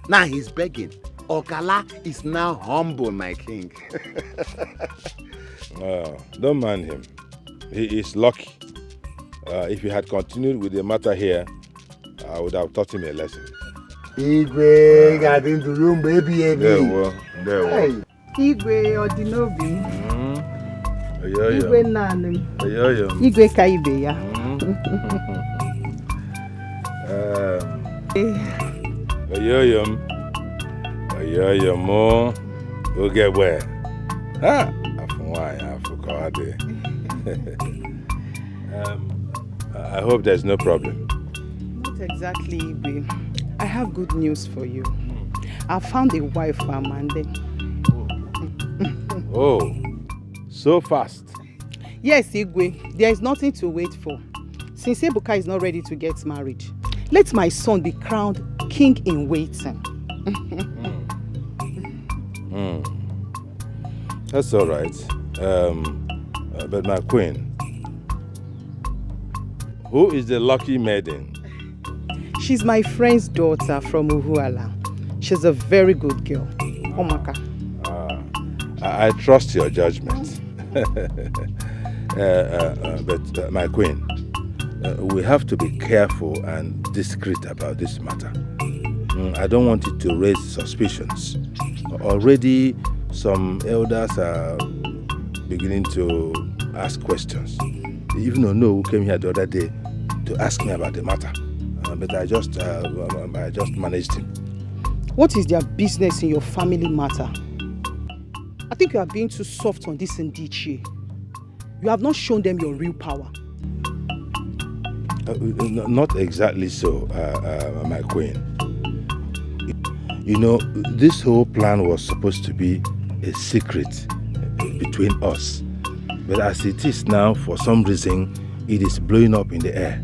Now he's begging. Okala is now humble, my king. Don't mind him. He is lucky. If he had continued with the matter here, I would have taught him a lesson. Igwe got into the room, baby. There were. Igwe Odinobi. Igwe Nanu. Igwe Kaibe ya. Oyoyom. Ogebwe. Ha! I forgot it. I hope there's no problem. Not exactly, Igwe. I have good news for you. I found a wife for Amande. Oh, so fast. Yes, Igwe. There is nothing to wait for. Since Ebuka is not ready to get married, let my son be crowned king in waiting. That's all right. But my queen, who is the lucky maiden? She's my friend's daughter from Uhuala. She's a very good girl. Omaka. I trust your judgment. But my queen, we have to be careful and discreet about this matter. I don't want it to raise suspicions. Already some elders are beginning to ask questions. Even Ono, who came here the other day to ask me about the matter. But I just managed him. What is their business in your family matter? I think you are being too soft on this Ndichie. You have not shown them your real power. Not exactly so, my queen. You know, this whole plan was supposed to be a secret between us. But as it is now, for some reason, it is blowing up in the air.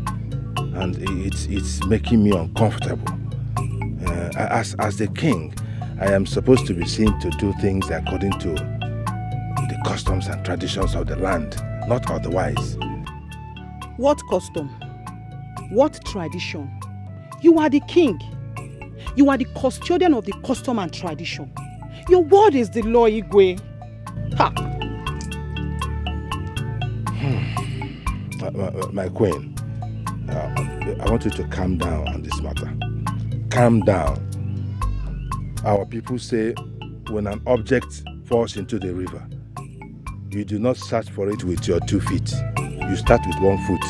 And it's making me uncomfortable. As the king, I am supposed to be seen to do things according to the customs and traditions of the land, not otherwise. What custom? What tradition? You are the king. You are the custodian of the custom and tradition. Your word is the law, Igwe. Ha! My queen, I want you to calm down on this matter. Calm down. Our people say when an object falls into the river, you do not search for it with your 2 feet. You start with 1 foot.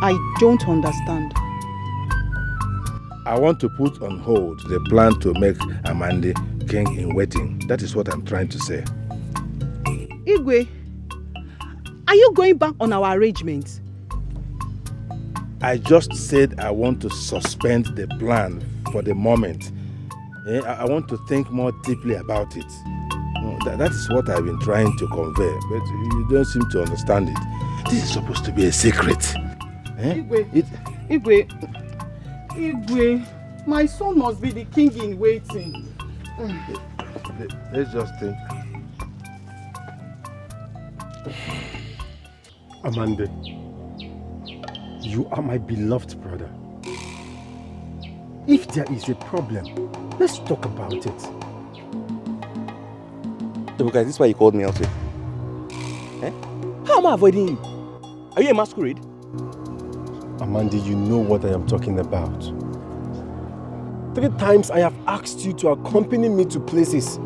I don't understand. I want to put on hold the plan to make Amande king in waiting. That is what I'm trying to say. Igwe, are you going back on our arrangements? I just said I want to suspend the plan for the moment. I want to think more deeply about it. That is what I've been trying to convey, but you don't seem to understand it. This is supposed to be a secret. Igwe, my son must be the king in waiting. Let's just think. Amande, you are my beloved brother. If there is a problem, let's talk about it. Ebuka, is this why you called me out here? How am I avoiding you? Are you a masquerade? Amande, you know what I am talking about. 3 times I have asked you to accompany me to places,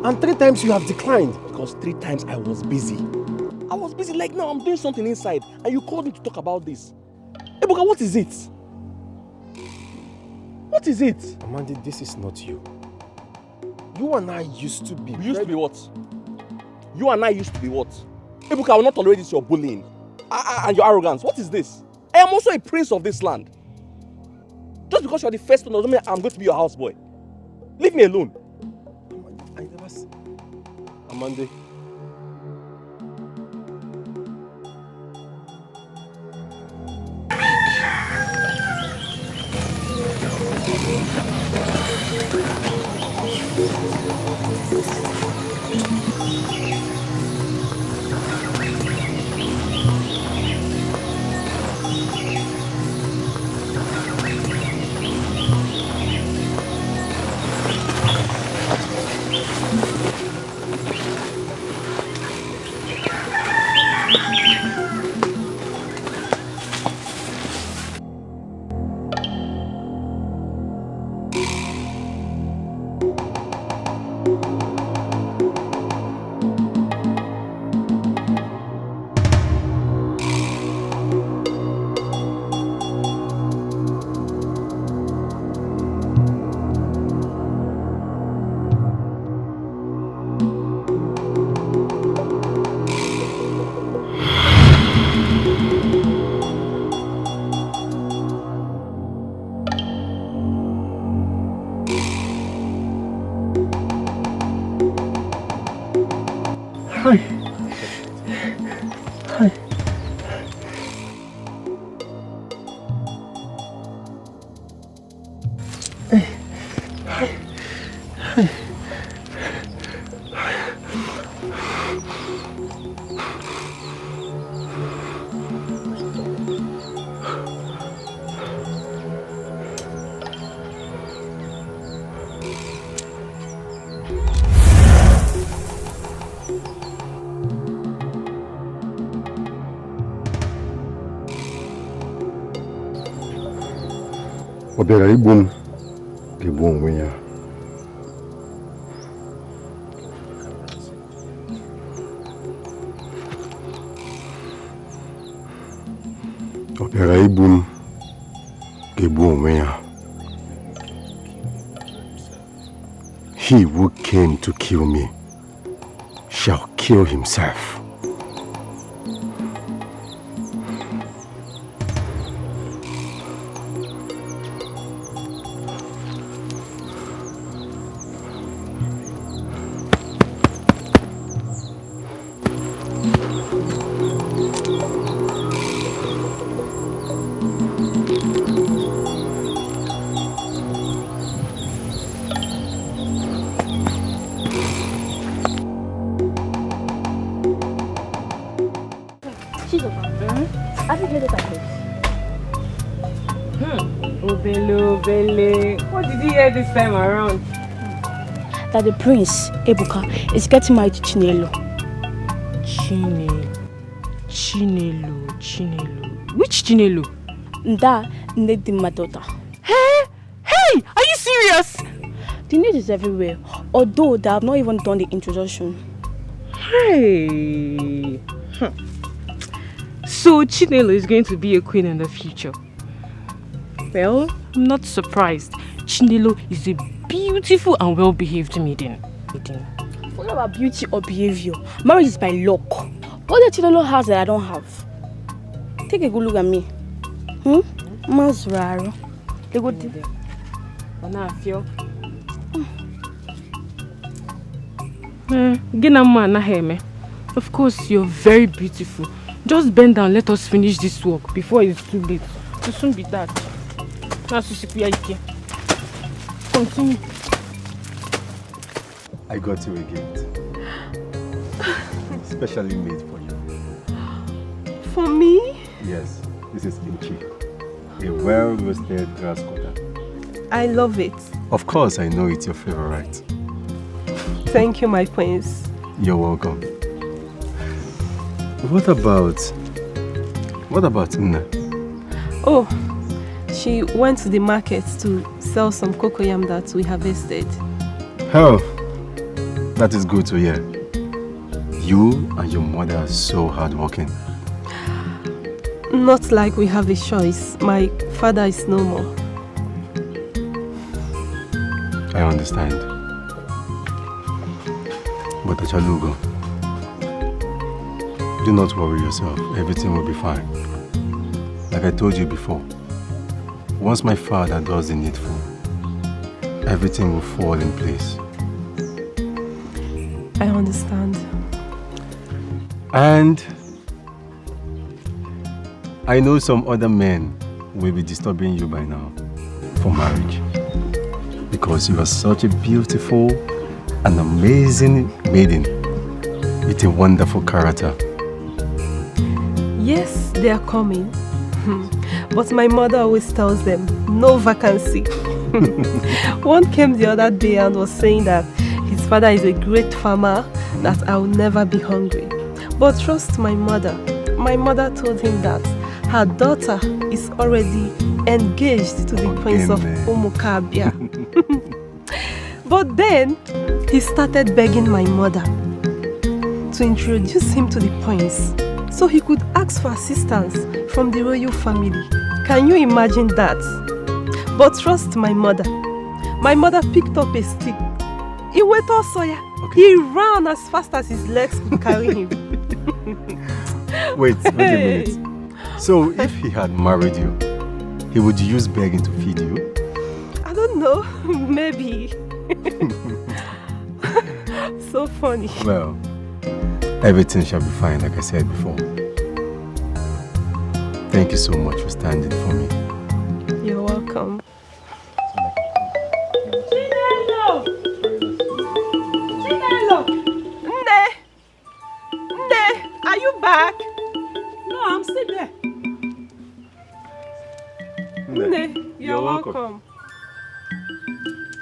and 3 times you have declined. Because 3 times I was busy. I was busy, like now I'm doing something inside, and you called me to talk about this. Ebuka, what is it? What is it? Amande, this is not you. You and I used to be... We used to be what? You and I used to be what? Ebuka, I will not tolerate this, your bullying and your arrogance. What is this? I am also a prince of this land. Just because you're the first one doesn't mean I'm going to be your houseboy. Leave me alone. I never... Amande. Obera ibum gebu onwe ya. Obera ibum gebu onwe ya. He who came to kill me shall kill himself. What did you hear this time around? That the prince, Ebuka, is getting married to Chinelo. Chinelo. Which Chinelo? Nda need my daughter. Hey! Hey! Are you serious? The need is everywhere, although they have not even done the introduction. Hey! So Chinelo is going to be a queen in the future. Well, I'm not surprised. Chinelo is a beautiful and well-behaved maiden. Forget about beauty or behavior. Marriage is by luck. What the Chinelo has that I don't have? Take a good look at me. Mazraro. The good thing. Of course, you're very beautiful. Just bend down, let us finish this work before it's too late. It'll soon be that. Continue. I got you a gift. Specially made for you. For me? Yes, this is kimchi. A well-roasted grass cutter. I love it. Of course, I know it's your favorite. Thank you, my prince. You're welcome. What about Nna? Oh, she went to the market to sell some cocoyam that we harvested. Oh, that is good to hear. You and your mother are so hardworking. Not like we have a choice. My father is no more. I understand. But Achalugo, do not worry yourself. Everything will be fine. Like I told you before, once my father does the needful, everything will fall in place. I understand. And I know some other men will be disturbing you by now for marriage. Because you are such a beautiful and amazing maiden with a wonderful character. Yes, they are coming. But my mother always tells them, no vacancy. One came the other day and was saying that his father is a great farmer, that I will never be hungry. But trust my mother. My mother told him that her daughter is already engaged to the prince of Umukabia. But then, he started begging my mother to introduce him to the prince so he could ask for assistance from the royal family. Can you imagine that? But trust my mother. My mother picked up a stick. He went all soya. Okay. He ran as fast as his legs could carry him. Wait a minute. So if he had married you, he would use begging to feed you? I don't know. Maybe. So funny. Well, everything shall be fine, like I said before. Thank you so much for standing for me. You're welcome. Chinelo! Chinelo! Nne, are you back? No, I'm still there. Nne, you're welcome.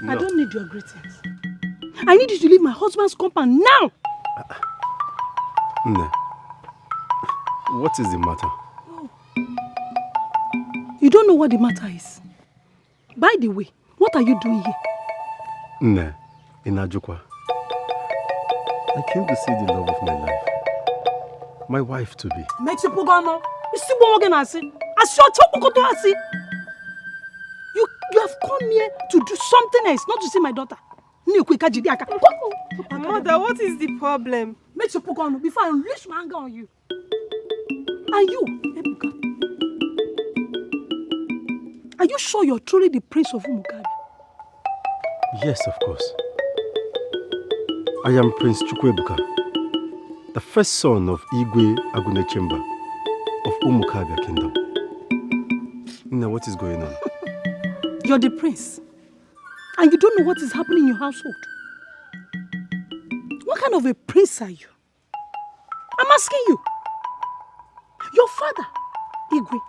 No. I don't need your greetings. I need you to leave my husband's compound now! Nne, what is the matter? Oh. You don't know what the matter is. By the way, what are you doing here? Nne, in Ajukwa. I came to see the love of my life. My wife to be. You have come here to do something else, not to see my daughter. Mother, what is the problem? Before I unleash my anger on you. And you, Ebuka, are you sure you're truly the prince of Umukabi? Yes, of course. I am Prince Chukwuebuka, the first son of Igwe Agunechemba of Umukabia Kingdom. Now, what is going on? You're the prince, and you don't know what is happening in your household. What kind of a prince are you? I'm asking you. Your father, Igwe,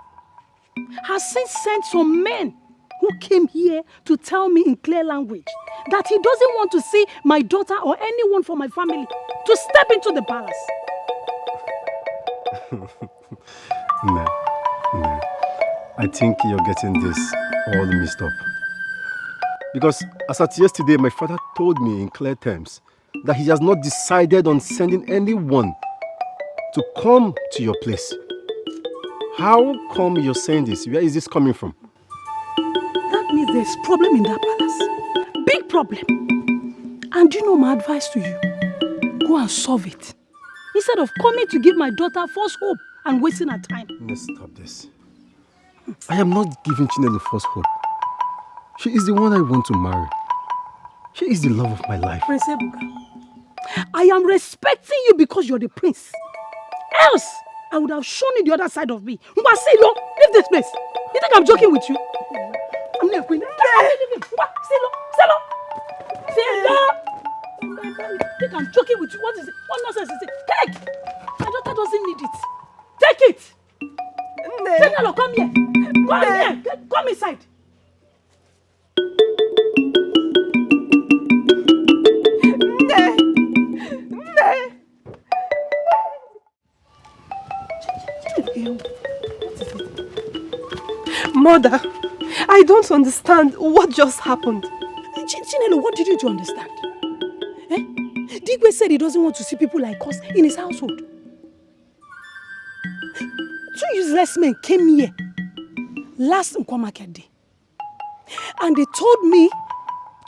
has since sent some men who came here to tell me in clear language that he doesn't want to see my daughter or anyone from my family to step into the palace. No. I think you're getting this all mixed up. Because as at yesterday, my father told me in clear terms that he has not decided on sending anyone to come to your place. How come you're saying this? Where is this coming from? That means there's problem in that palace. Big problem. And you know my advice to you? Go and solve it. Instead of coming to give my daughter false hope and wasting her time. Let's stop this. I am not giving Chinelo false hope. She is the one I want to marry. She is the love of my life. Prince Ebuka, I am respecting you because you're the prince. Else, I would have shown you the other side of me. Silo, leave this place. You think I'm joking with you? I'm not going to leave him. Silo. You think I'm joking with you? What is it? What nonsense is it? Take! My daughter doesn't need it. Take it! Chinelo, come here. Come here. Come inside. Mother, I don't understand what just happened. Chinelo, what did you to understand? Digwe said he doesn't want to see people like us in his household. 2 useless men came here last Nkwa market day. And they told me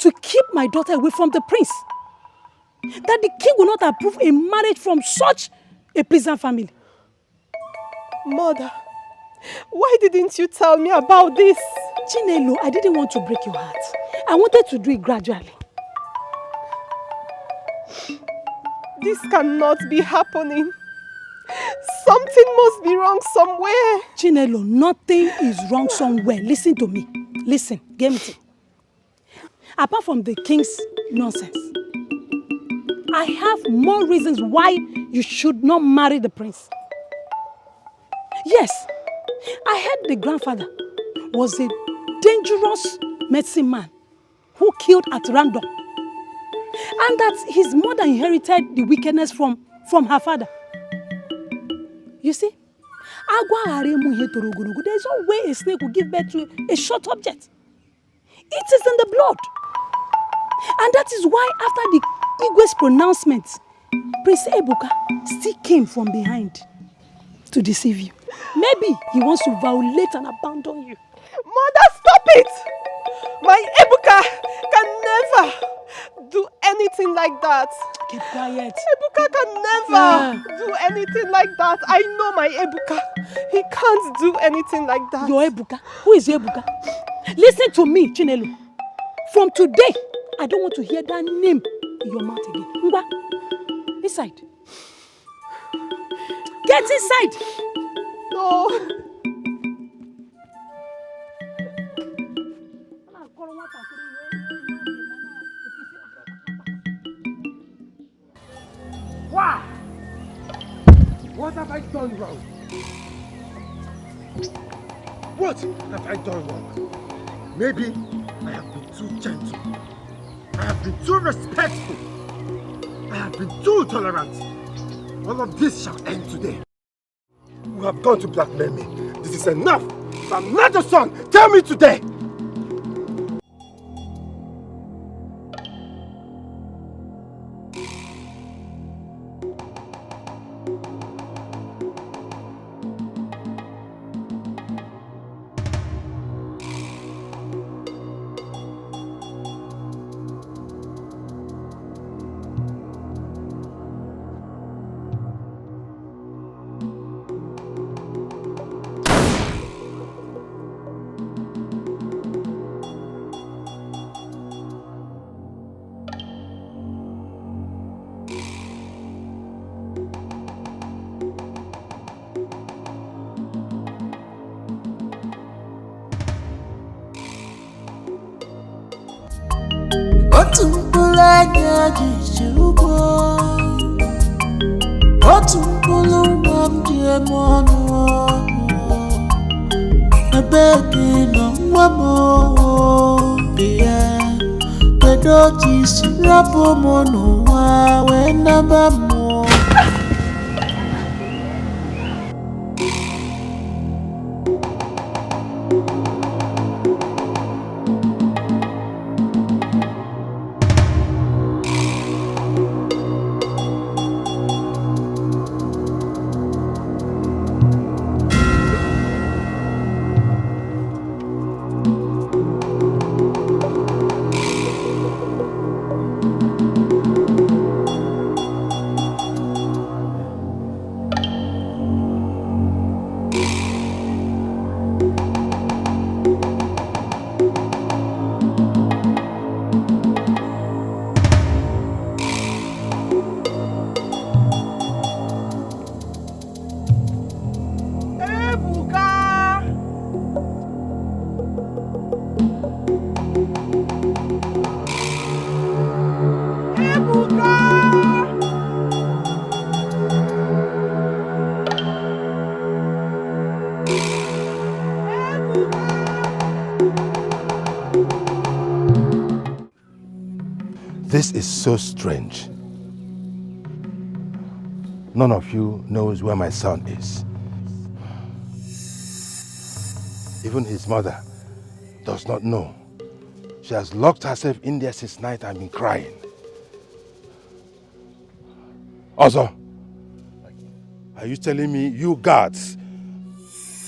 to keep my daughter away from the prince. That the king will not approve a marriage from such a peasant family. Mother, why didn't you tell me about this? Chinelo, I didn't want to break your heart. I wanted to do it gradually. This cannot be happening. Something must be wrong somewhere. Chinelo, nothing is wrong somewhere. Listen to me. Listen, Gemti. Apart from the king's nonsense, I have more reasons why you should not marry the prince. Yes, I heard the grandfather was a dangerous medicine man who killed at random. And that his mother inherited the wickedness from her father. You see, there is no way a snake will give birth to a short object. It is in the blood. And that is why after the Igwe's pronouncement, Prince Ebuka still came from behind to deceive you. Maybe he wants to violate and abandon you. Mother, stop it! My Ebuka can never do anything like that. Keep quiet. Ebuka can never do anything like that. I know my Ebuka. He can't do anything like that. Your Ebuka? Who is your Ebuka? Listen to me, Chinelo. From today, I don't want to hear that name in your mouth again. Ngwa, inside. Get inside. No. Why? What have I done wrong? What have I done wrong? Maybe I have been too gentle. I have been too respectful. I have been too tolerant. All of this shall end today. You have gone to blackmail me. This is enough. If I'm not your son, tell me today. This is so strange. None of you knows where my son is. Even his mother does not know. She has locked herself in there since night and been crying. Also, are you telling me you guards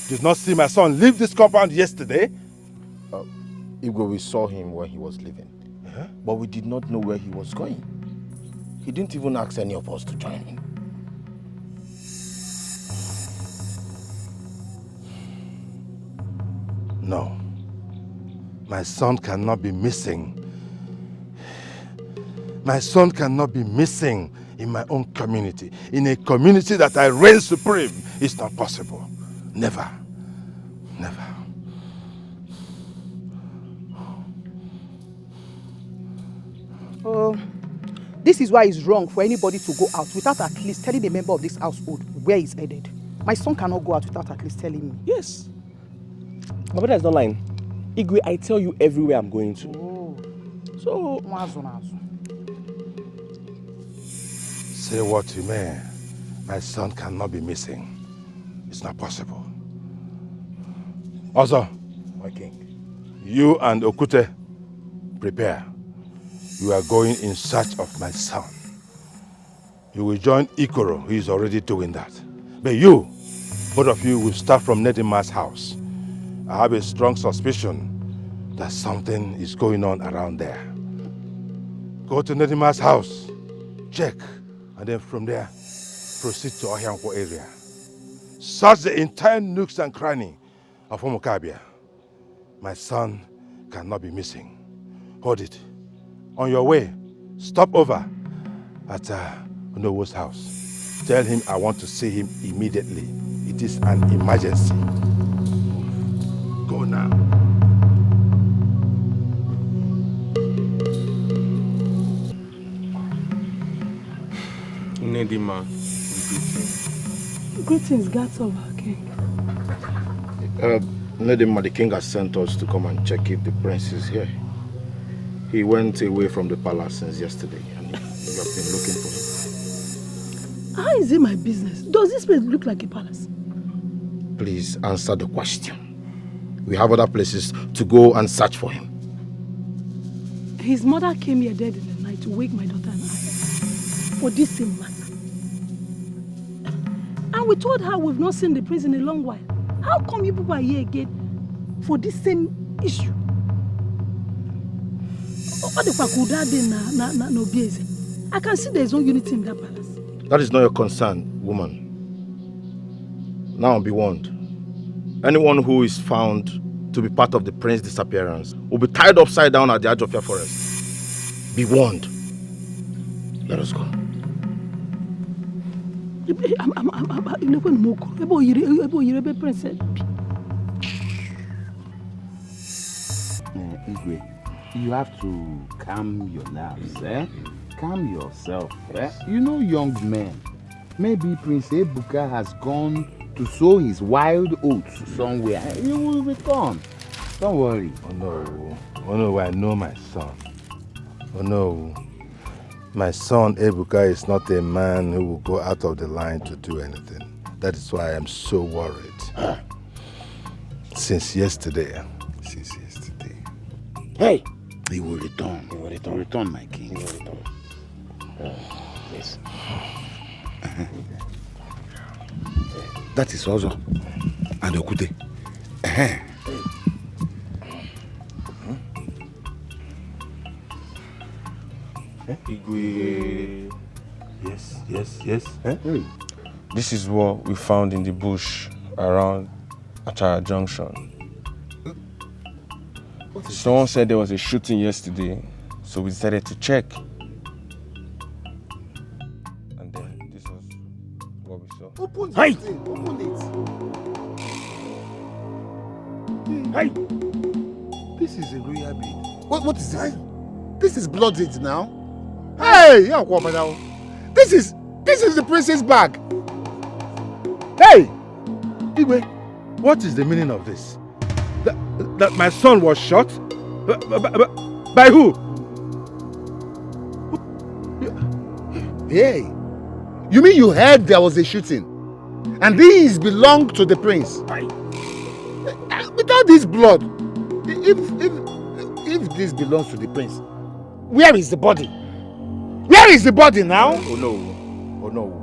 did not see my son leave this compound yesterday? Igwe, we saw him when he was leaving. But we did not know where he was going. He didn't even ask any of us to join him. No. My son cannot be missing. My son cannot be missing in my own community. In a community that I reign supreme. It's not possible. Never. Never. This is why it's wrong for anybody to go out without at least telling a member of this household where he's headed. My son cannot go out without at least telling me. Yes. My brother is not lying. Igwe, I tell you everywhere I'm going to. Oh. So... Say what you may. My son cannot be missing. It's not possible. Also, my king, you and Okute, prepare. You are going in search of my son. You will join Ikoro, who is already doing that. But you, both of you will start from Nedima's house. I have a strong suspicion that something is going on around there. Go to Nedima's house, check, and then from there, proceed to Ohianko area. Search the entire nooks and cranny of Homokabia. My son cannot be missing. Hold it. On your way, stop over at Unowo's house. Tell him I want to see him immediately. It is an emergency. Go now. Nedima, greetings, guards of our king. Nedima, the king has sent us to come and check if the prince is here. He went away from the palace since yesterday and we have been looking for him. How is it my business? Does this place look like a palace? Please answer the question. We have other places to go and search for him. His mother came here dead in the night to wake my daughter and I for this same matter. And we told her we've not seen the prince in a long while. How come you people are here again for this same issue? I can see there is no unity in that palace. That is not your concern, woman. Now be warned. Anyone who is found to be part of the prince's disappearance will be tied upside down at the edge of your forest. Be warned. Let us go. Igwe, you have to calm your nerves, eh? Calm yourself, eh? You know young men. Maybe Prince Ebuka has gone to sow his wild oats somewhere. He will return. Don't worry. Oh no. Oh no, I know my son. Oh no. My son Ebuka is not a man who will go out of the line to do anything. That is why I am so worried. Since yesterday. Hey! He will return. He will return. Return, my king. He will return. Yes. That is Ozo and Okute. Igwe. Yes. Hey. This is what we found in the bush around Achara Junction. Someone said there was a shooting yesterday, so we decided to check. And then this was what we saw. Open it. Hey! Open it. Hey! This is a royal blade. What is this? This is blooded now. Hey! This is the prince's bag. Hey! Igwe, what is the meaning of this? That my son was shot? By who? Hey, you mean you heard there was a shooting? And these belong to the prince? Without this blood, if this belongs to the prince, where is the body? Where is the body now? Oh no,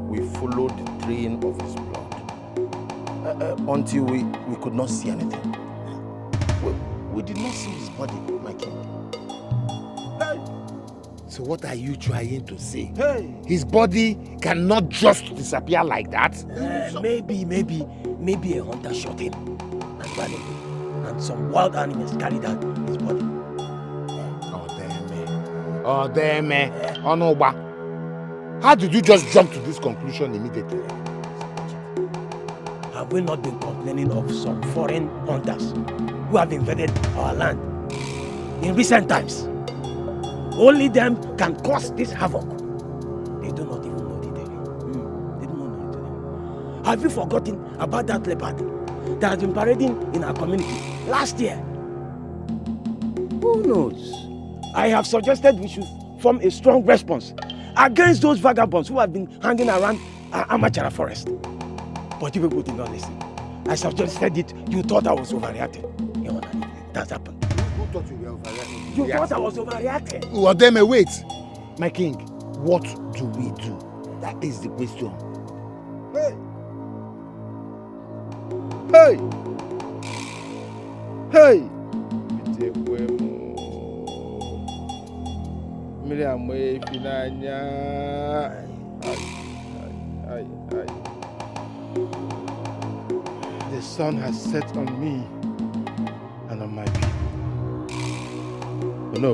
we followed the train of his blood until we could not see anything. We did not see his body, my king. So what are you trying to say? His body cannot just disappear like that? Maybe a hunter shot him and ran away. And some wild animals carried out his body. Oh, damn. Oh, no, but how did you just jump to this conclusion immediately? Have we not been complaining of some foreign hunters who have invaded our land in recent times? Only them can cause this havoc. They do not even know the day. They do not know the day. Have you forgotten about that leopard that has been parading in our community last year? Who knows? I have suggested we should form a strong response against those vagabonds who have been hanging around Amachara forest. But you people did not listen. I suggested it, you thought I was overreacting. That's happened. Who thought you were overreacting? You thought I was overreacting. Well, then, wait. My king, what do we do? That is the question. Hey! Miriam, the sun has set on me and on my people. No,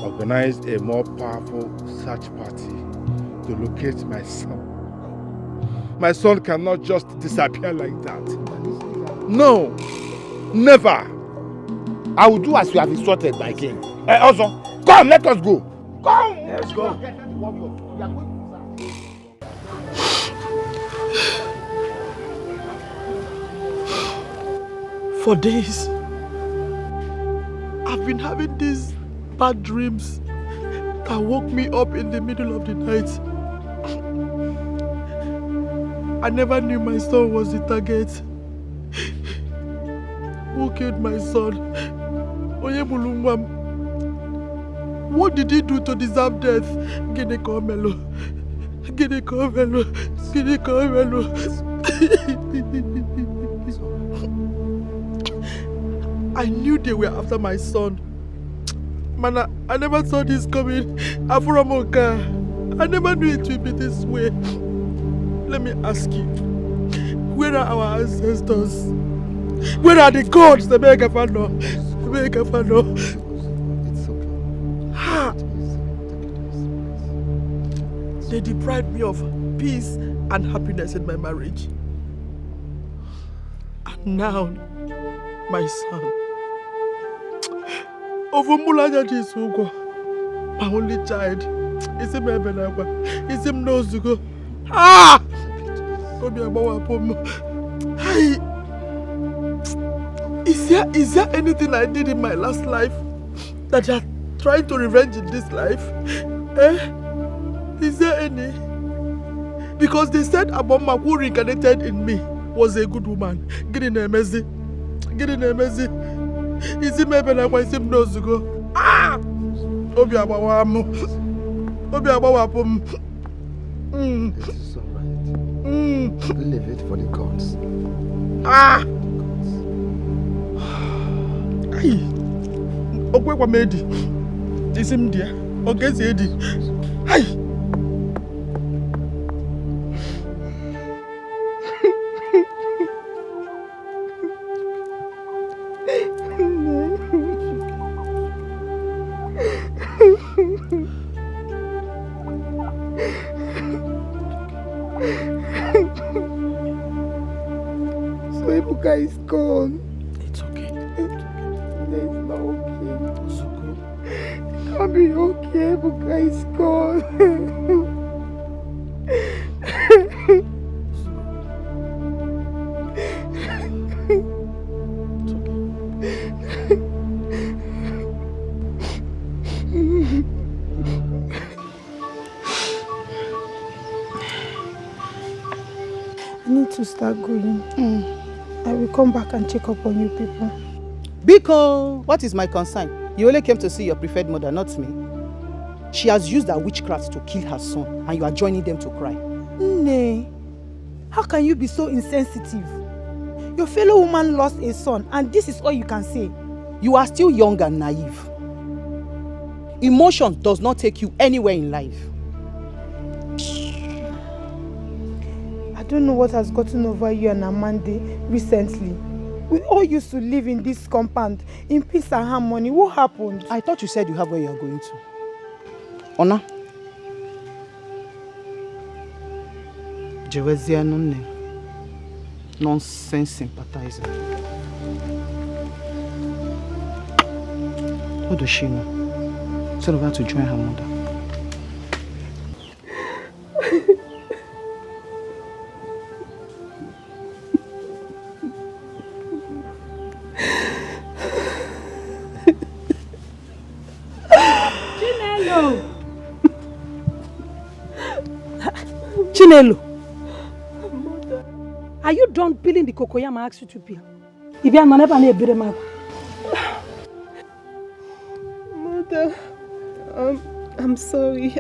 organized a more powerful search party to locate my son. My son cannot just disappear like that. No, never. I will do as you have instructed, my king. Also, come, let us go. Come! Let's go. For days, I've been having these bad dreams that woke me up in the middle of the night. I never knew my son was the target. Who killed my son? Oyemulungwam. What did he do to deserve death? Ginekomelo. Ginekomelo. Ginekomelo. I knew they were after my son. Man, I never saw this coming. Afuramoka. I never knew it would be this way. Let me ask you, where are our ancestors? Where are the gods? The Megafano. They deprived me of peace and happiness in my marriage. And now, my son. Ovumulanya Jisugo, my only child. Is him Ebenagwa? Is him Nozugo? Ah! Is there anything I did in my last life that you are trying to revenge in this life? Is there any? Because they said Aboma, who reincarnated in me, was a good woman. Getting a messy. Is it maybe like why him knows to go? Ah! Obi Abawam. It is alright. Leave it for the gods. Ah! Ay! Okwe kwa medi. Is him there? Okay, see it. Ay! So Ebuka is gone. It's okay. It's not okay. It's okay. It can't be okay. Ebuka is gone. to start going. I will come back and check up on you people. Biko, what is my concern? You only came to see your preferred mother, not me. She has used her witchcraft to kill her son, and you are joining them to cry. Nne, how can you be so insensitive? Your fellow woman lost a son, and this is all you can say. You are still young and naive. Emotion does not take you anywhere in life. I don't know what has gotten over you and Amande recently. We all used to live in this compound in peace and harmony. What happened? I thought you said you have where you are going to. Ona. Jewezia nonne. Nonsense sympathizer. What does she know? Tell her to join her mother. Chinelo, are you done peeling the cocoyam I asked you to peel? If you are not able to Mother, I'm sorry.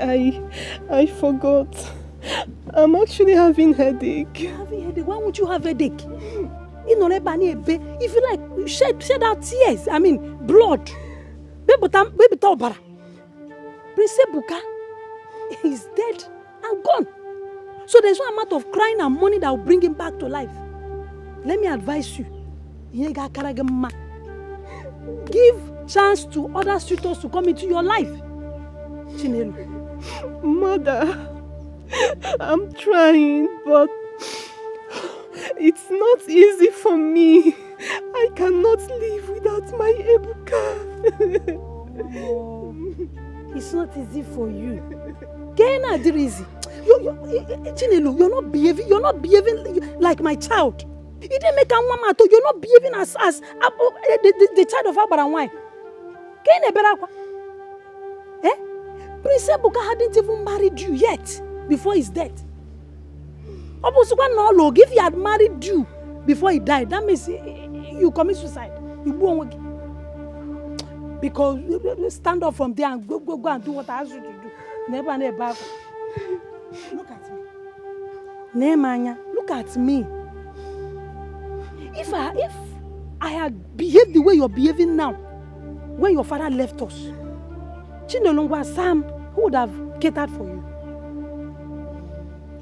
I forgot. I'm actually having headache. Having headache? Why would you have headache? If you like, shed out tears. I mean, blood. Baby Taubara. Prince Ebuka is dead and gone. So there's no amount of crying and money that will bring him back to life. Let me advise you. Give chance to other suitors to come into your life. Chinelo. Mother, I'm trying, but it's not easy for me. I cannot live without my Ebuka. Oh, it's not easy for you. Kena Adirizi. Chinelo, you're not behaving like my child. You didn't make a woman, you're not behaving as the child of Abaranwai. Kena Berakwa. Prince Ebuka hadn't even married you yet before his death. If he had married you before he died, that means you commit suicide. You go on. Because stand up from there and go and do what I asked you to do. Never. Look at me. Nemanya, look at me. If I had behaved the way you're behaving now, when your father left us, Chinelongwa Sam, who would have catered for you?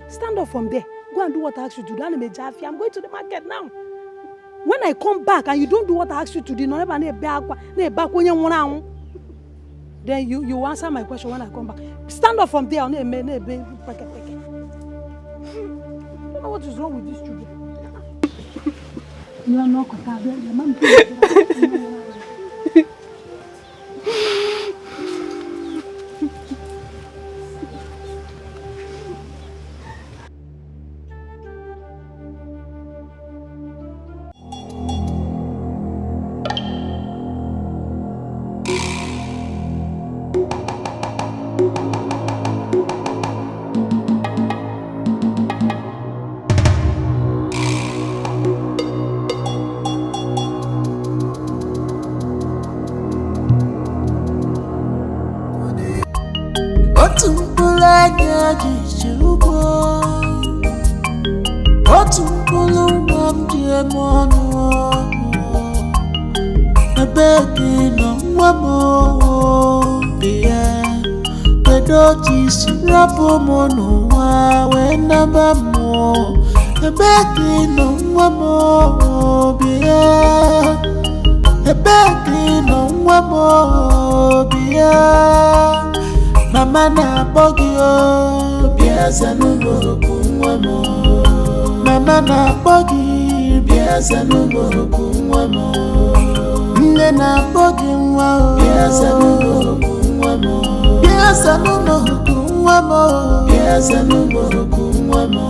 Stand up from there. Go and do what I asked you to do. I'm going to the market now. When I come back and you don't do what I asked you to do, then you answer my question when I come back. Stand up from there. I don't know what is wrong with these children. You are not Mama na bogio biasa numorokunwamo. Mama na bogi biasa numorokunwamo. Nne na bogi nwa biasa numorokunwamo. Biasa numorokunwamo. Biasa numorokunwamo.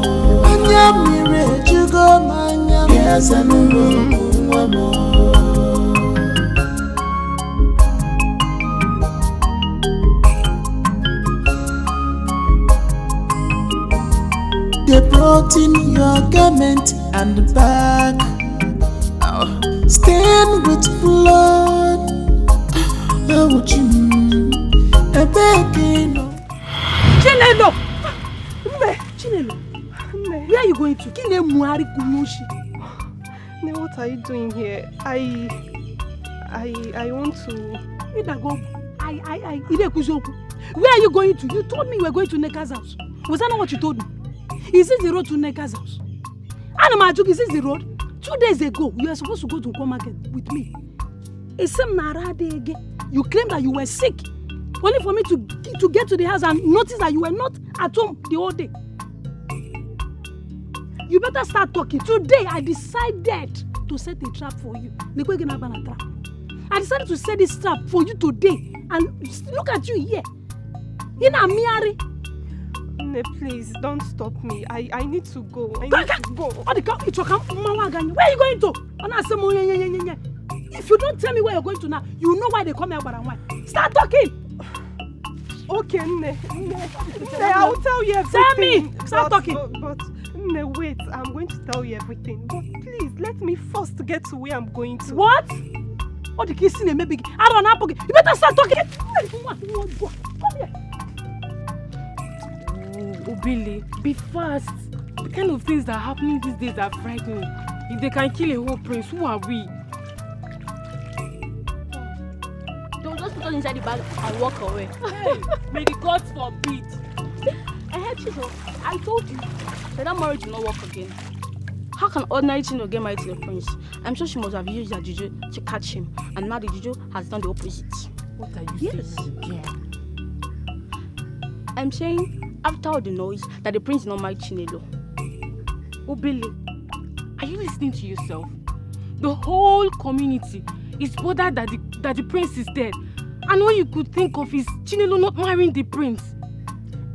Anya mire jugo manya biasa numorokunwamo. They brought in your garment and the back, stained with blood. How would you? A begging. Chinelo! Chinelo! Where are you going to? Kine muari kunushi. Ne, what are you doing here? I want to. Where are you going to? You told me you were going to Neka's house. Was that not what you told me? Is this the road to Neka's house? Anamajuk, is this the road? 2 days ago, you were supposed to go to Nkwo Market with me. You claimed that you were sick. Only for me to get to the house and notice that you were not at home the whole day. You better start talking. Today, I decided to set a trap for you. I decided to set this trap for you today. And look at you here. In a miari. Ne, please, don't stop me. I need to go. I need to go. Where are you going to? If you don't tell me where you're going to now, you know why they come here. Start talking. Okay, Ne, I will tell you everything. Tell me. Start talking. But Ne, wait. I'm going to tell you everything. But please, let me first get to where I'm going to. What? What the kids in maybe? I don't know. You better start talking. Come here. Oh, Billy, be fast. The kind of things that are happening these days are frightening. If they can kill a whole prince, who are we? Don't just put us inside the bag and walk away. Hey, may the gods forbid. I told you that marriage will not work again. How can ordinary Chino get married to a prince? I'm sure she must have used her juju to catch him, and now the juju has done the opposite. What are you saying again? I'm saying, after all the noise, that the prince is not married Chinelo. Oh, Billy, are you listening to yourself? The whole community is bothered that the prince is dead. And all you could think of is Chinelo not marrying the prince.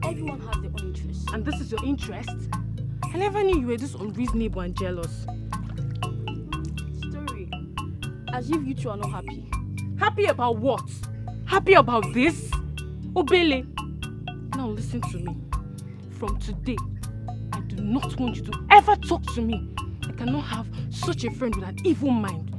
Everyone has their own interest. And this is your interest? I never knew you were this unreasonable and jealous. Story. As if you two are not happy. Happy about what? Happy about this? Oh, Billy. Now listen to me. From today, I do not want you to ever talk to me. I cannot have such a friend with an evil mind.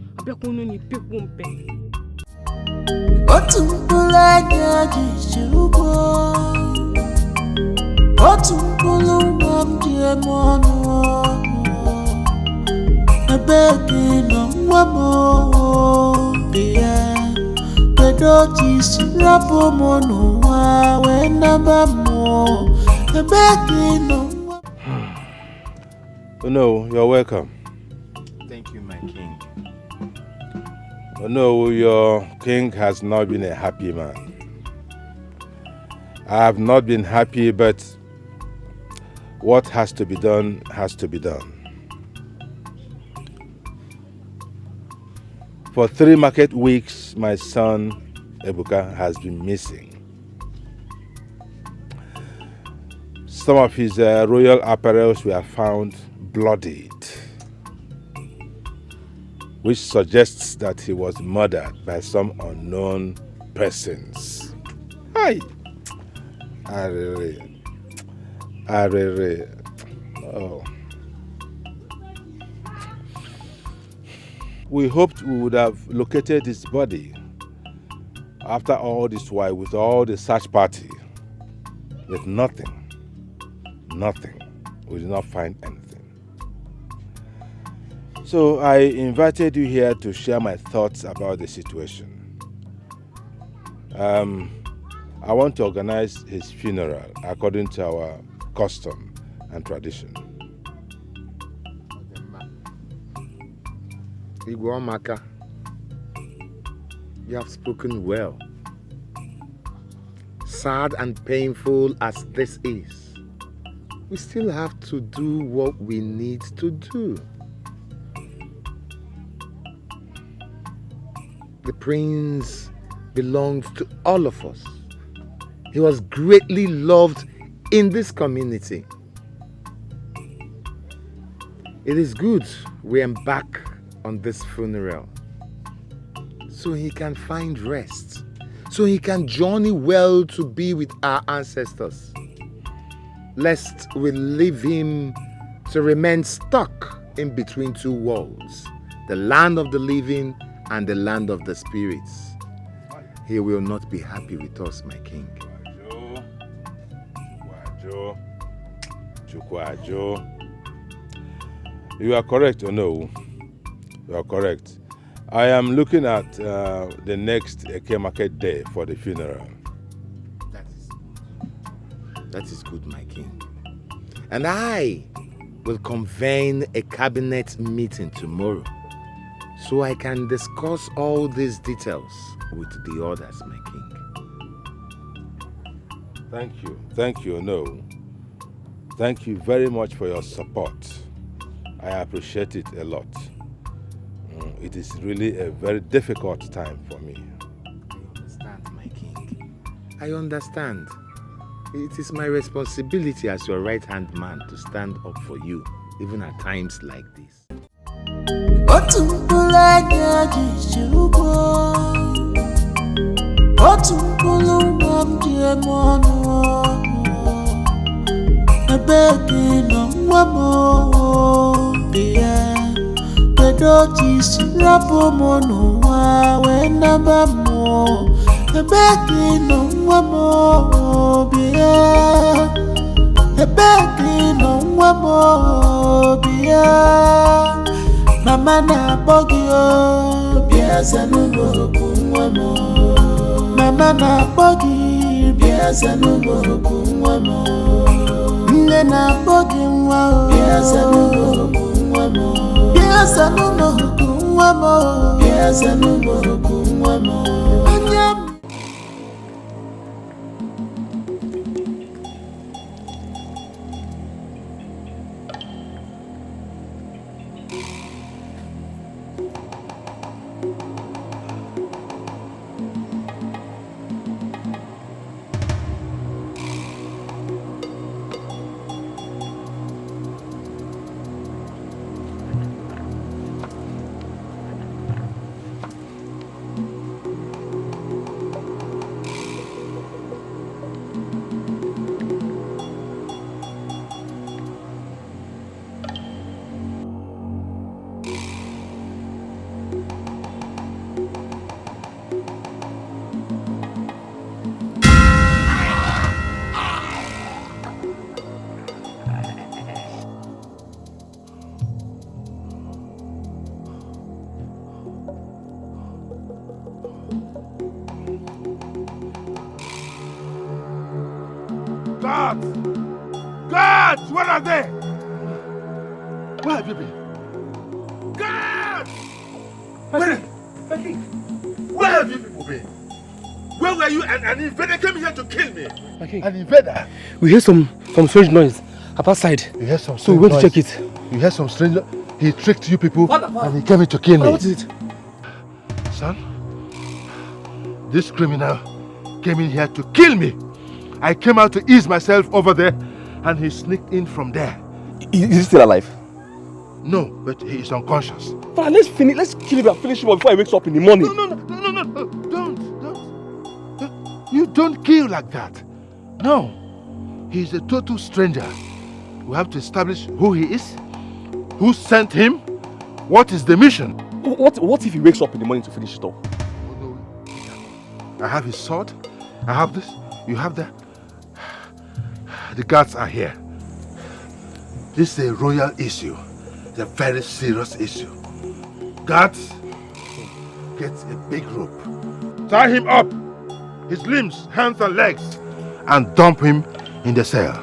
Oh no, you're welcome. Thank you, my king. Oh no, your king has not been a happy man. I have not been happy, but what has to be done has to be done. For 3 market weeks, my son Ebuka has been missing. Some of his royal apparels were found bloodied, which suggests that he was murdered by some unknown persons. Hi! Oh. We hoped we would have located his body after all this while with all the search party, but nothing. We did not find anything. So I invited you here to share my thoughts about the situation. I want to organize his funeral according to our custom and tradition. Igwamaka, you have spoken well. Sad and painful as this is, we still have to do what we need to do. The prince belonged to all of us. He was greatly loved in this community. It is good we embark on this funeral so he can find rest, so he can journey well to be with our ancestors, lest we leave him to remain stuck in between two worlds, the land of the living and the land of the spirits. He will not be happy with us, my king. You are correct, or no? You are correct. I am looking at the next Eke market day for the funeral. That is good, my king. And I will convene a cabinet meeting tomorrow so I can discuss all these details with the others, my king. Thank you, no. Thank you very much for your support. I appreciate it a lot. It is really a very difficult time for me. I understand, my king. I understand. It is my responsibility as your right-hand man to stand up for you, even at times like this. Mama na bogio biasa numero kunwamo. Mama na bogi biasa numero kunwamo. Nne na bogi nwa biasa numero kunwamo. Biasa numero kunwamo. Biasa numero kunwamo. Guards! Where are they? Where have you been? Guards! Where have you people been? Where were you? An invader came here to kill me. An invader? We hear some strange noise outside. You heard some strange So we went noise. to check it. You heard some strange noise? He tricked you people and he came here to kill me. What is it? Son, this criminal came in here to kill me. I came out to ease myself over there and he sneaked in from there. Is he still alive? No, but he is unconscious. Father, let's kill him and finish him before he wakes up in the morning. No, don't. You don't kill like that. No, he is a total stranger. We have to establish who he is, who sent him, what is the mission. What if he wakes up in the morning to finish it off? I have his sword, I have this, you have that. The guards are here. This is a royal issue. It's a very serious issue. Guards, get a big rope. Tie him up, his limbs, hands and legs, and dump him in the cell.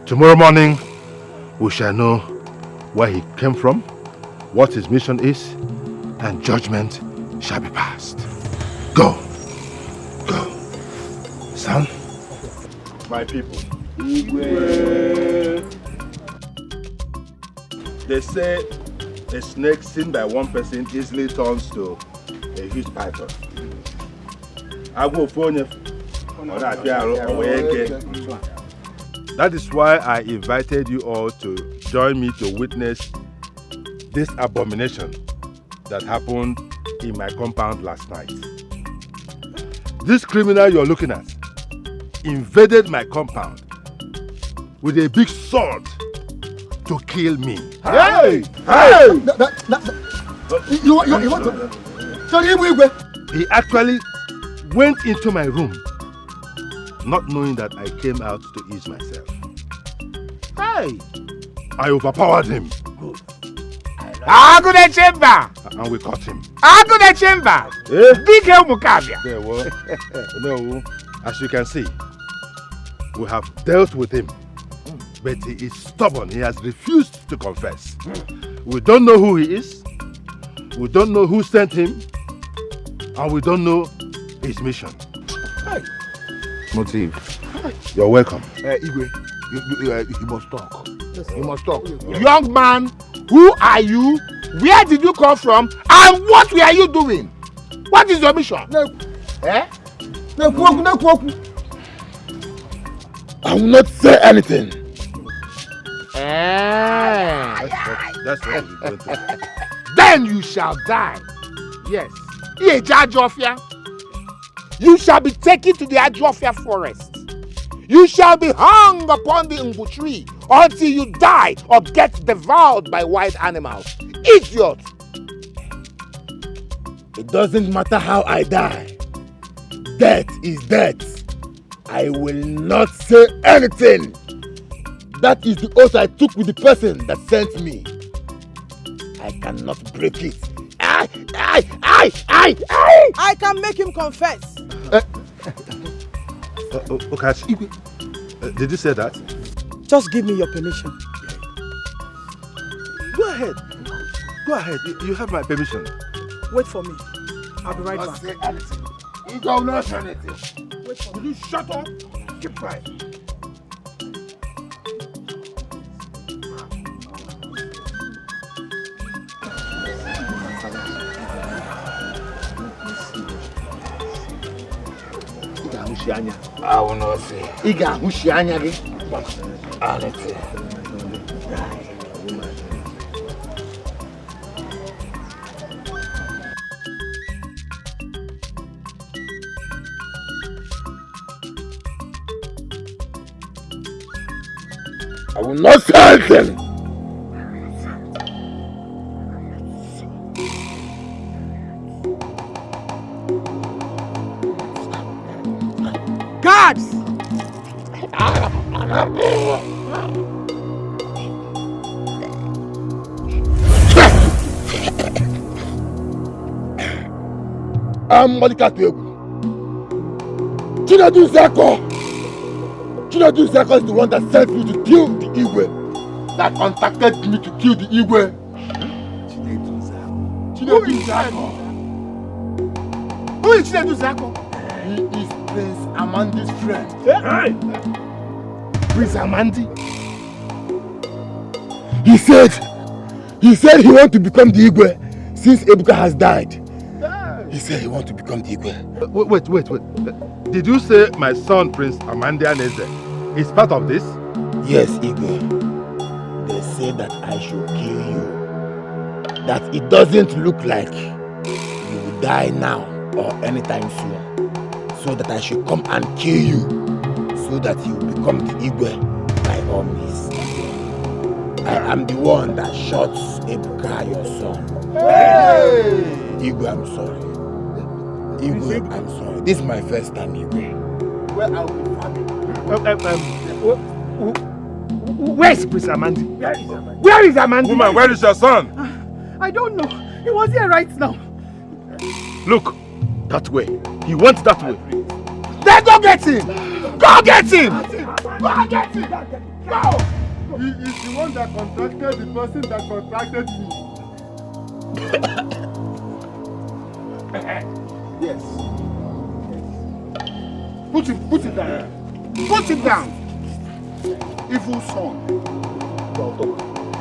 Tomorrow morning, we shall know where he came from, what his mission is, and judgment shall be passed. Go. Son. My people. They say a snake seen by one person easily turns to a huge python. That is why I invited you all to join me to witness this abomination that happened in my compound last night. This criminal you're looking at invaded my compound with a big sword to kill me. Hey! You want to? He actually went into my room, not knowing that I came out to ease myself. Hey! I overpowered him. Go the chamber! And we caught him. Go the chamber! Big hell Mukavia! There was. No, as you can see, we have dealt with him. But he is stubborn. He has refused to confess. We don't know who he is. We don't know who sent him. And we don't know his mission. Hey. Motive. You're welcome. Igwe, you must talk. You must talk. Young man, who are you? Where did you come from? And what were you doing? What is your mission? I will not say anything. That's what we're going to do. Then you shall die. Yes. You shall be taken to the Ajofia forest. You shall be hung upon the Umbu tree until you die or get devoured by wild animals. Idiot! It doesn't matter how I die. Death is death. I will not say anything. That is the oath I took with the person that sent me. I cannot break it. I can make him confess. Okachi, did you say that? Just give me your permission. Go ahead. Go ahead. You have my permission. Wait for me. I'll be right back. Say anything. You don't know anything. Wait for me. Will you shut up? Keep quiet. I will not say. Iga Hushianya gi. I will not say anything. Guards! I'm Monica Tebu. Chinedu Zeko is the one that sent me to kill the Igwe. That contacted me to kill the Igwe. Chinedu Zeko. Who is Chinedu Zeko? He is Prince Amandi's friend. Hey. Prince Amandi? He said he wants to become the Igwe since Ebuka has died. He said he wants to become the Igwe. Wait. Did you say my son Prince Amandi Aneze is part of this? Yes, Igwe. They say that I should kill you. That it doesn't look like you will die now or anytime soon. So that I should come and kill you. So that you will become the Igwe by all means. I am the one that shot Ebuka, your son. Hey! Igwe, I'm sorry. Igwe, I'm sorry. This is my first time, Igwe. Where are we Where is Prince Amandi? Where is Amandi? Woman, where is your son? I don't know. He was here right now. Look, that way. He went that way. Then go get him! Go get him! Go get him! Go! He is the one that contracted the person that contracted me. Yes. Put it down. Put it down. Evil son.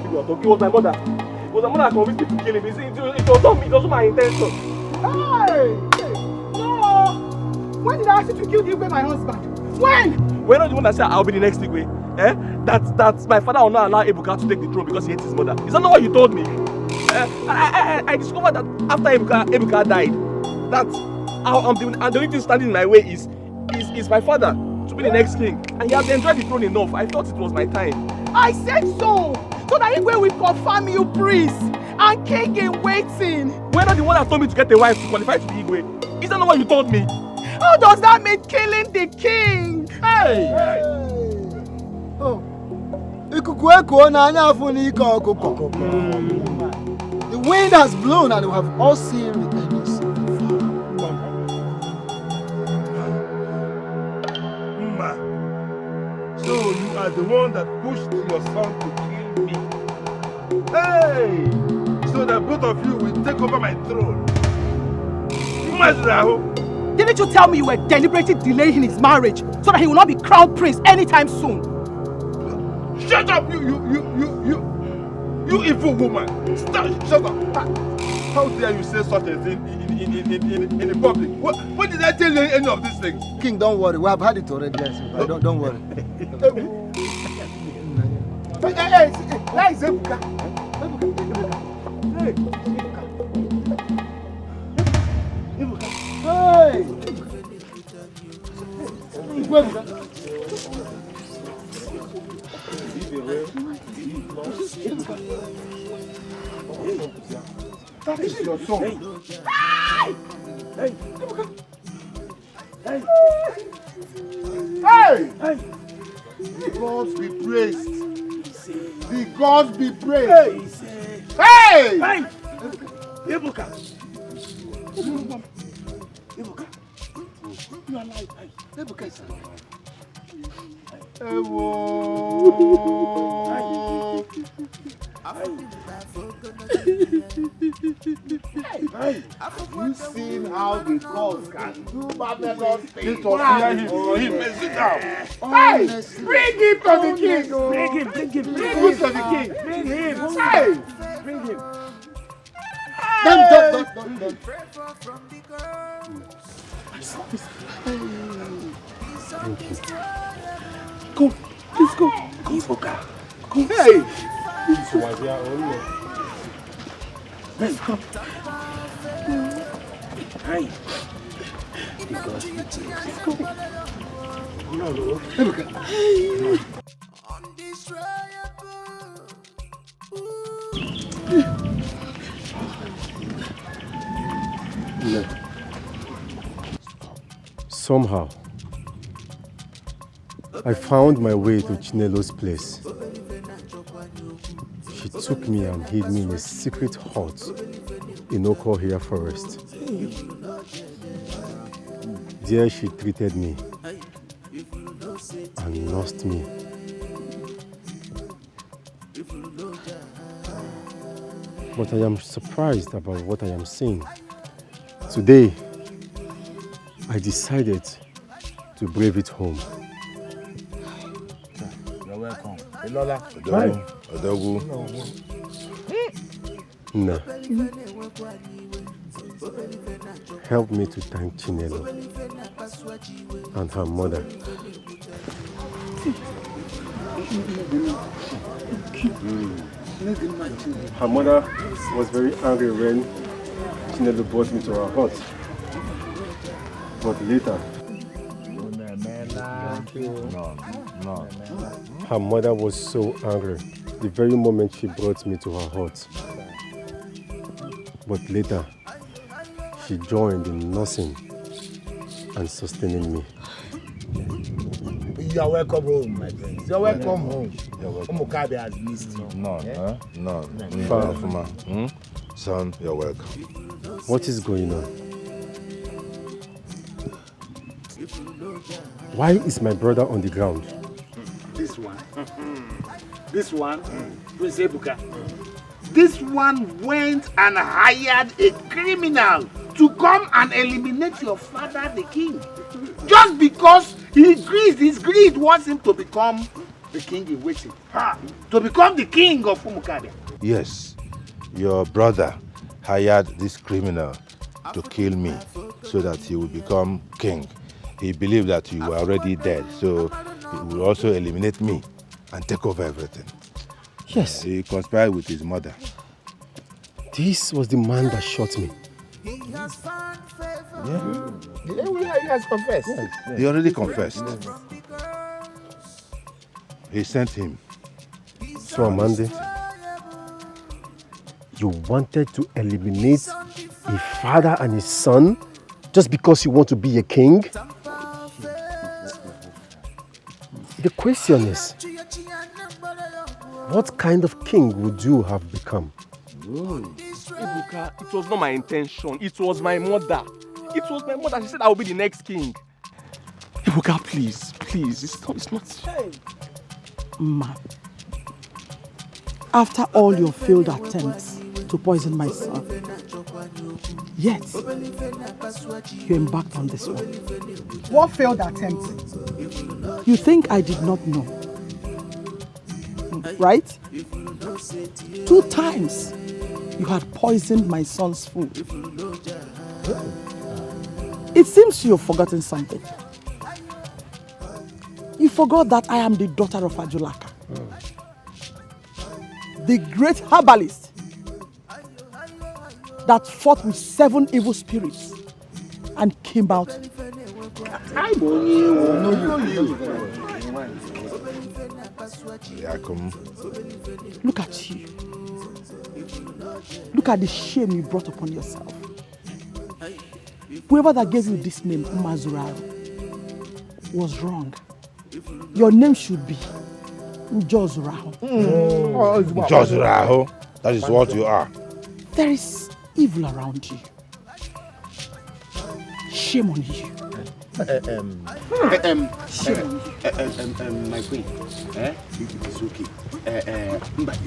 It was my mother. It was my mother that convinced me to kill him. It was not me. It wasn't my intention. Hey! No! When did I ask you to kill Igwe, my husband? When? When are the one that said I'll be the next Igwe? That my father will not allow Ebuka to take the throne because he hates his mother. Is that not what you told me? I discovered that after Ebuka died, that the only thing standing in my way is my father to be the next king. And he has enjoyed the throne enough. I thought it was my time. I said so! so that Igwe will confirm you priest and king in waiting. We're not the one that told me to get a wife to qualify to be Igwe. Is that not what you told me? How does that mean killing the king? Hey! Oh. The wind has blown and we have all seen the enemies. So you are the one that pushed your son to kill me. Hey! So that both of you will take over my throne. Didn't you tell me you were deliberately delaying his marriage so that he will not be crowned prince anytime soon? Shut up, you evil woman! Stop! Shut up! How dare you say such a thing in the public? What did I tell you any of these things? King, don't worry. We have had it already. Yes, don't worry. Hey, where is Ebuka? Hey, that is your son. Hey! Hey! Hey! Hey! The gods be praised. The gods be praised. Hey! Hey! Ebuka! Ebuka! You are alive. Ebuka is alive. Have you seen how the gods can do marvelous things? Sit down. Hey! Bring him to the king! Bring him to the king! Bring him! Hey! Bring him! Don't. Go, please go. Go, Boka. Go. Hey! Let's go. Hey. Let's go. No. Somehow, I found my way to Chinelo's place. She took me and hid me in a secret hut in Okohia forest. There she treated me and nursed me. But I am surprised about what I am seeing. Today, I decided to brave it home. You're welcome. Elola. Odogu. Nah. Help me to thank Chinelo and her mother. Her mother was very angry when Chinelo brought me to her hut. But later, her mother was so angry the very moment she brought me to her hut. But later, she joined in nursing and sustaining me. You are welcome home, my friend. You are welcome home. Umukabe has missed you. No. Son, you're welcome. What is going on? Why is my brother on the ground? This one, Prince Ebuka. This one went and hired a criminal to come and eliminate your father, the king. Just because his greed wants him to become the king in waiting. To become the king of Umukabe. Yes, your brother hired this criminal to kill me so that he will become king. He believed that you were already dead, so he will also eliminate me and take over everything. Yes. He conspired with his mother. This was the man that shot me. Yeah. He has confessed. Yes. He already confessed. He sent him. So Amande, You wanted to eliminate a father and his son just because you want to be a king? The question is, what kind of king would you have become? Ebuka, it was not my intention. It was my mother. It was my mother. She said I will be the next king. Ebuka, please. It's not. Ma, after all your failed attempts to poison my son, yet you embarked on this one. What failed attempt? You think I did not know, right? 2 times you had poisoned my son's food. It seems you've forgotten something. You forgot that I am the daughter of Ajulaka, the great herbalist that fought with 7 evil spirits and came out. Look at you. Look at the shame you brought upon yourself. Whoever that gave you this name, Mazuraro, was wrong. Your name should be Njozuraho. Njozuraho? That is what you are. There is evil around you. Shame on you. My queen, it is okay. But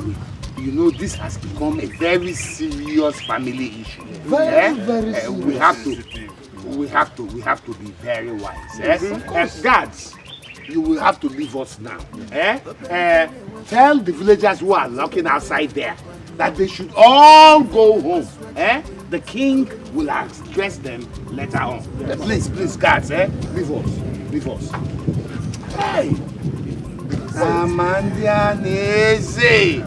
you know this has become a very serious family issue. Very serious. We have to be very wise. Guards, you will have to leave us now. Tell the villagers who are lurking outside there that they should all go home. The king will address them later on. Please, guards, leave us. Hey! Amandia Neze!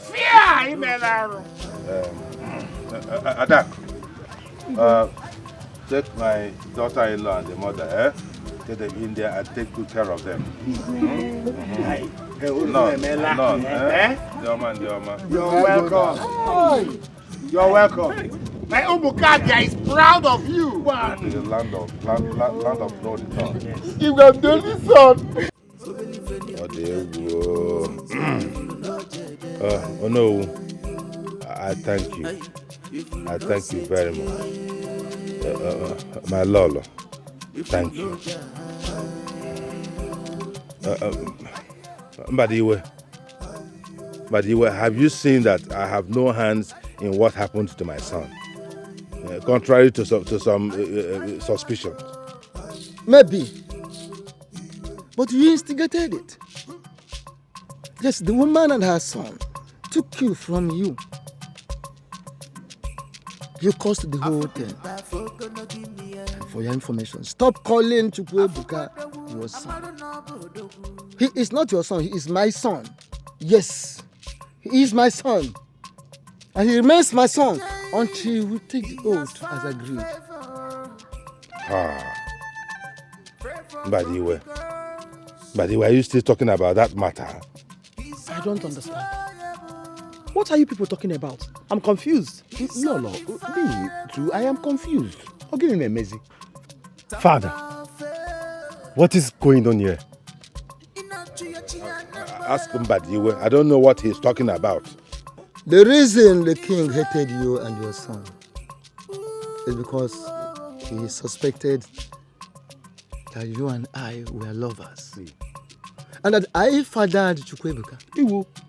Fear! Adak, take my daughter-in-law and the mother, get them in there and take good care of them. You're welcome. My Umukadia is proud of you. The land of no return. You have done this, son. Oh no, I thank you. I thank you very much. My Lolo, thank you. Mbadiwe, have you seen that I have no hands in what happened to my son? Contrary to some suspicions. Maybe. But you instigated it. Yes, the woman and her son took you from you. You caused the whole thing. And for your information, stop calling Chukwuebuka your son. He is not your son, he is my son. Yes, he is my son. And he remains my son until we take the oath as agreed. Mbadiwe, are you still talking about that matter? I don't understand. What are you people talking about? I'm confused. No, me too. I am confused. Give me a message. Father, what is going on here? Ask Mbadiwe. I don't know what he's talking about. The reason the king hated you and your son is because he suspected that you and I were lovers. And that I fathered Chukwuebuka.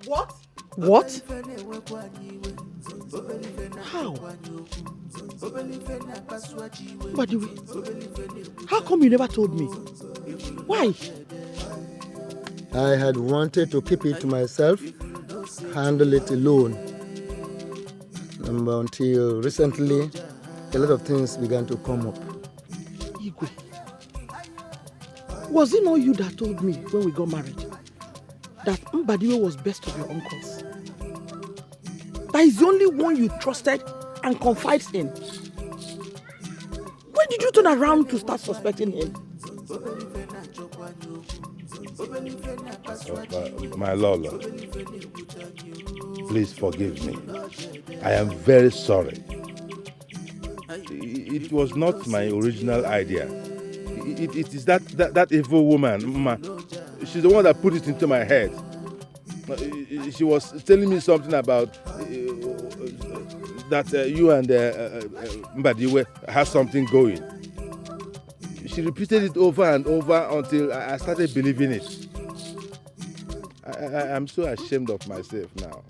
What? What? How? Mbadiwe, how come you never told me? Why? I had wanted to keep it to myself, handle it alone. Until recently, a lot of things began to come up. Igwe, was it not you that told me when we got married that Mbadiwe was best of your uncles? That is the only one you trusted and confided in. When did you turn around to start suspecting him? My Lolo, Please forgive me. I am very sorry. It was not my original idea. It is that evil woman, Mma. She's the one that put it into my head. She was telling me something about that you and Mbadiwe have something going. She repeated it over and over until I started believing it. I'm so ashamed of myself now.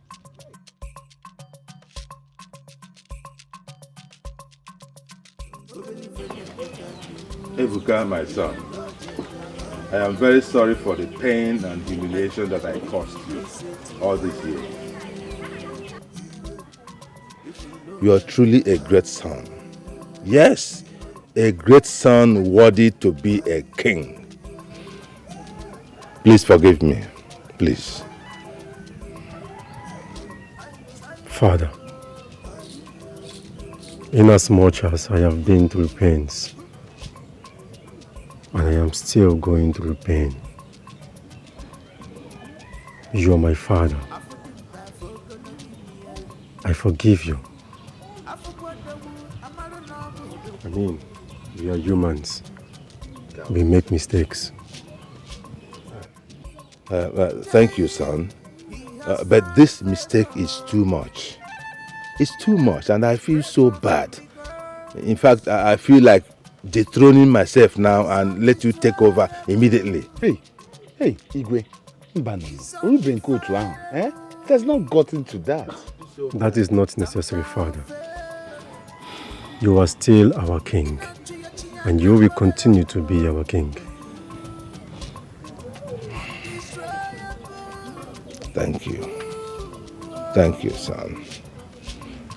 Ebuka, my son, I am very sorry for the pain and humiliation that I caused you all this year. You are truly a great son. Yes, a great son worthy to be a king. Please forgive me, please. Father, inasmuch as I have been through pains, and I am still going through pain, you are my father. I forgive you. I mean, we are humans. We make mistakes. Thank you, son. But this mistake is too much. It's too much, and I feel so bad. In fact, I feel like dethroning myself now and let you take over immediately. Hey, Igwe, it has not gotten to that. That is not necessary, Father. You are still our king, and you will continue to be our king. Thank you. Thank you, son.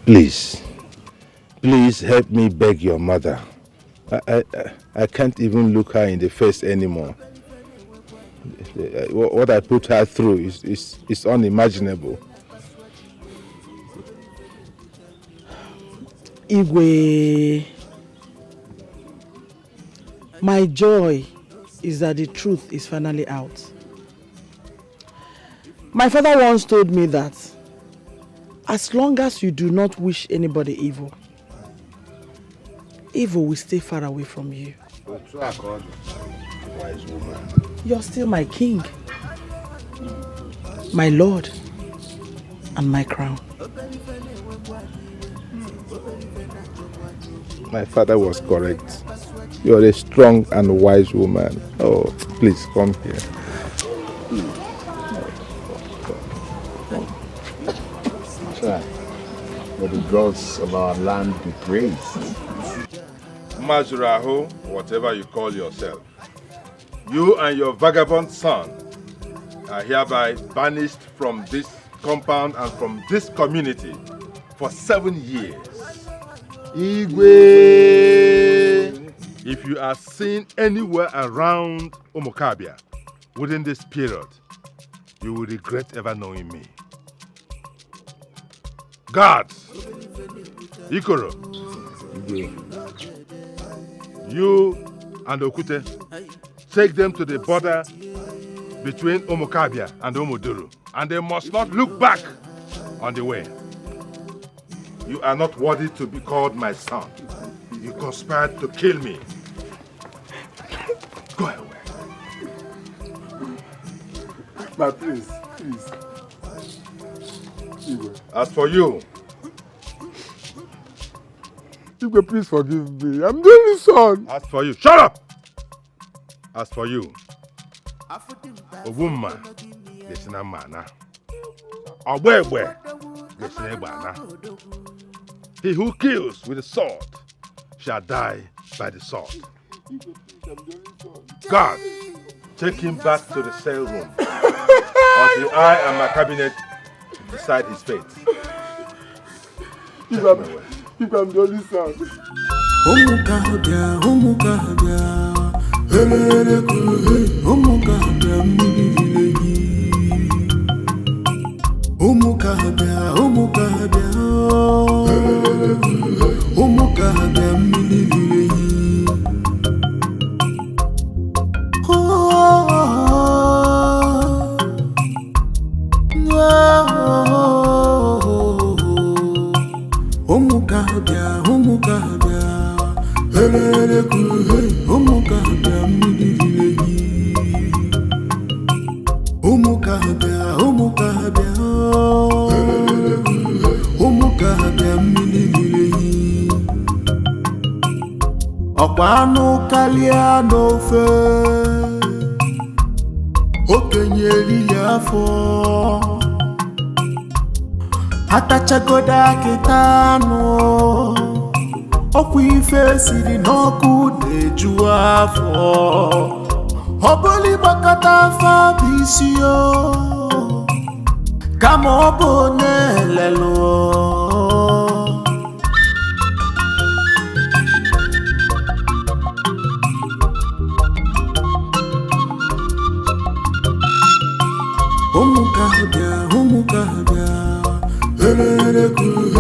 Please help me beg your mother. I can't even look her in the face anymore. What I put her through is unimaginable. Igwe, my joy is that the truth is finally out. My father once told me that as long as you do not wish anybody evil, evil will stay far away from you. Wise woman. You're still my king, my lord, and my crown. My father was correct. You are a strong and wise woman. Oh, please come here. May the gods of our land be praised. Mazuraho, whatever you call yourself, you and your vagabond son are hereby banished from this compound and from this community for 7 years. Igwe! If you are seen anywhere around Omokabia within this period, you will regret ever knowing me. Guards! Ikoro! You and Okute, take them to the border between Omokabia and Omoduru, and they must not look back on the way. You are not worthy to be called my son. You conspired to kill me. Go away. My please. Igwe. As for you, Igwe, please forgive me. I'm the only son. As for you, shut up! As for you, Obumma, Gesina Mana. Obwebwe, Gesina Bana. He who kills with the sword shall die by the sword. God, take him back to the cell room until I and my cabinet decide his fate. If I'm the only son. Oh Ọkwanu kalia n'ofe okenye eri ya afọ atachagoda kitano ọkwa ife siri n'ọkụ na-eju afọ ọbụli gbakọta afọ bụ isi yo kama ọ bụ na-elelu Umukahabia, elele kuhe.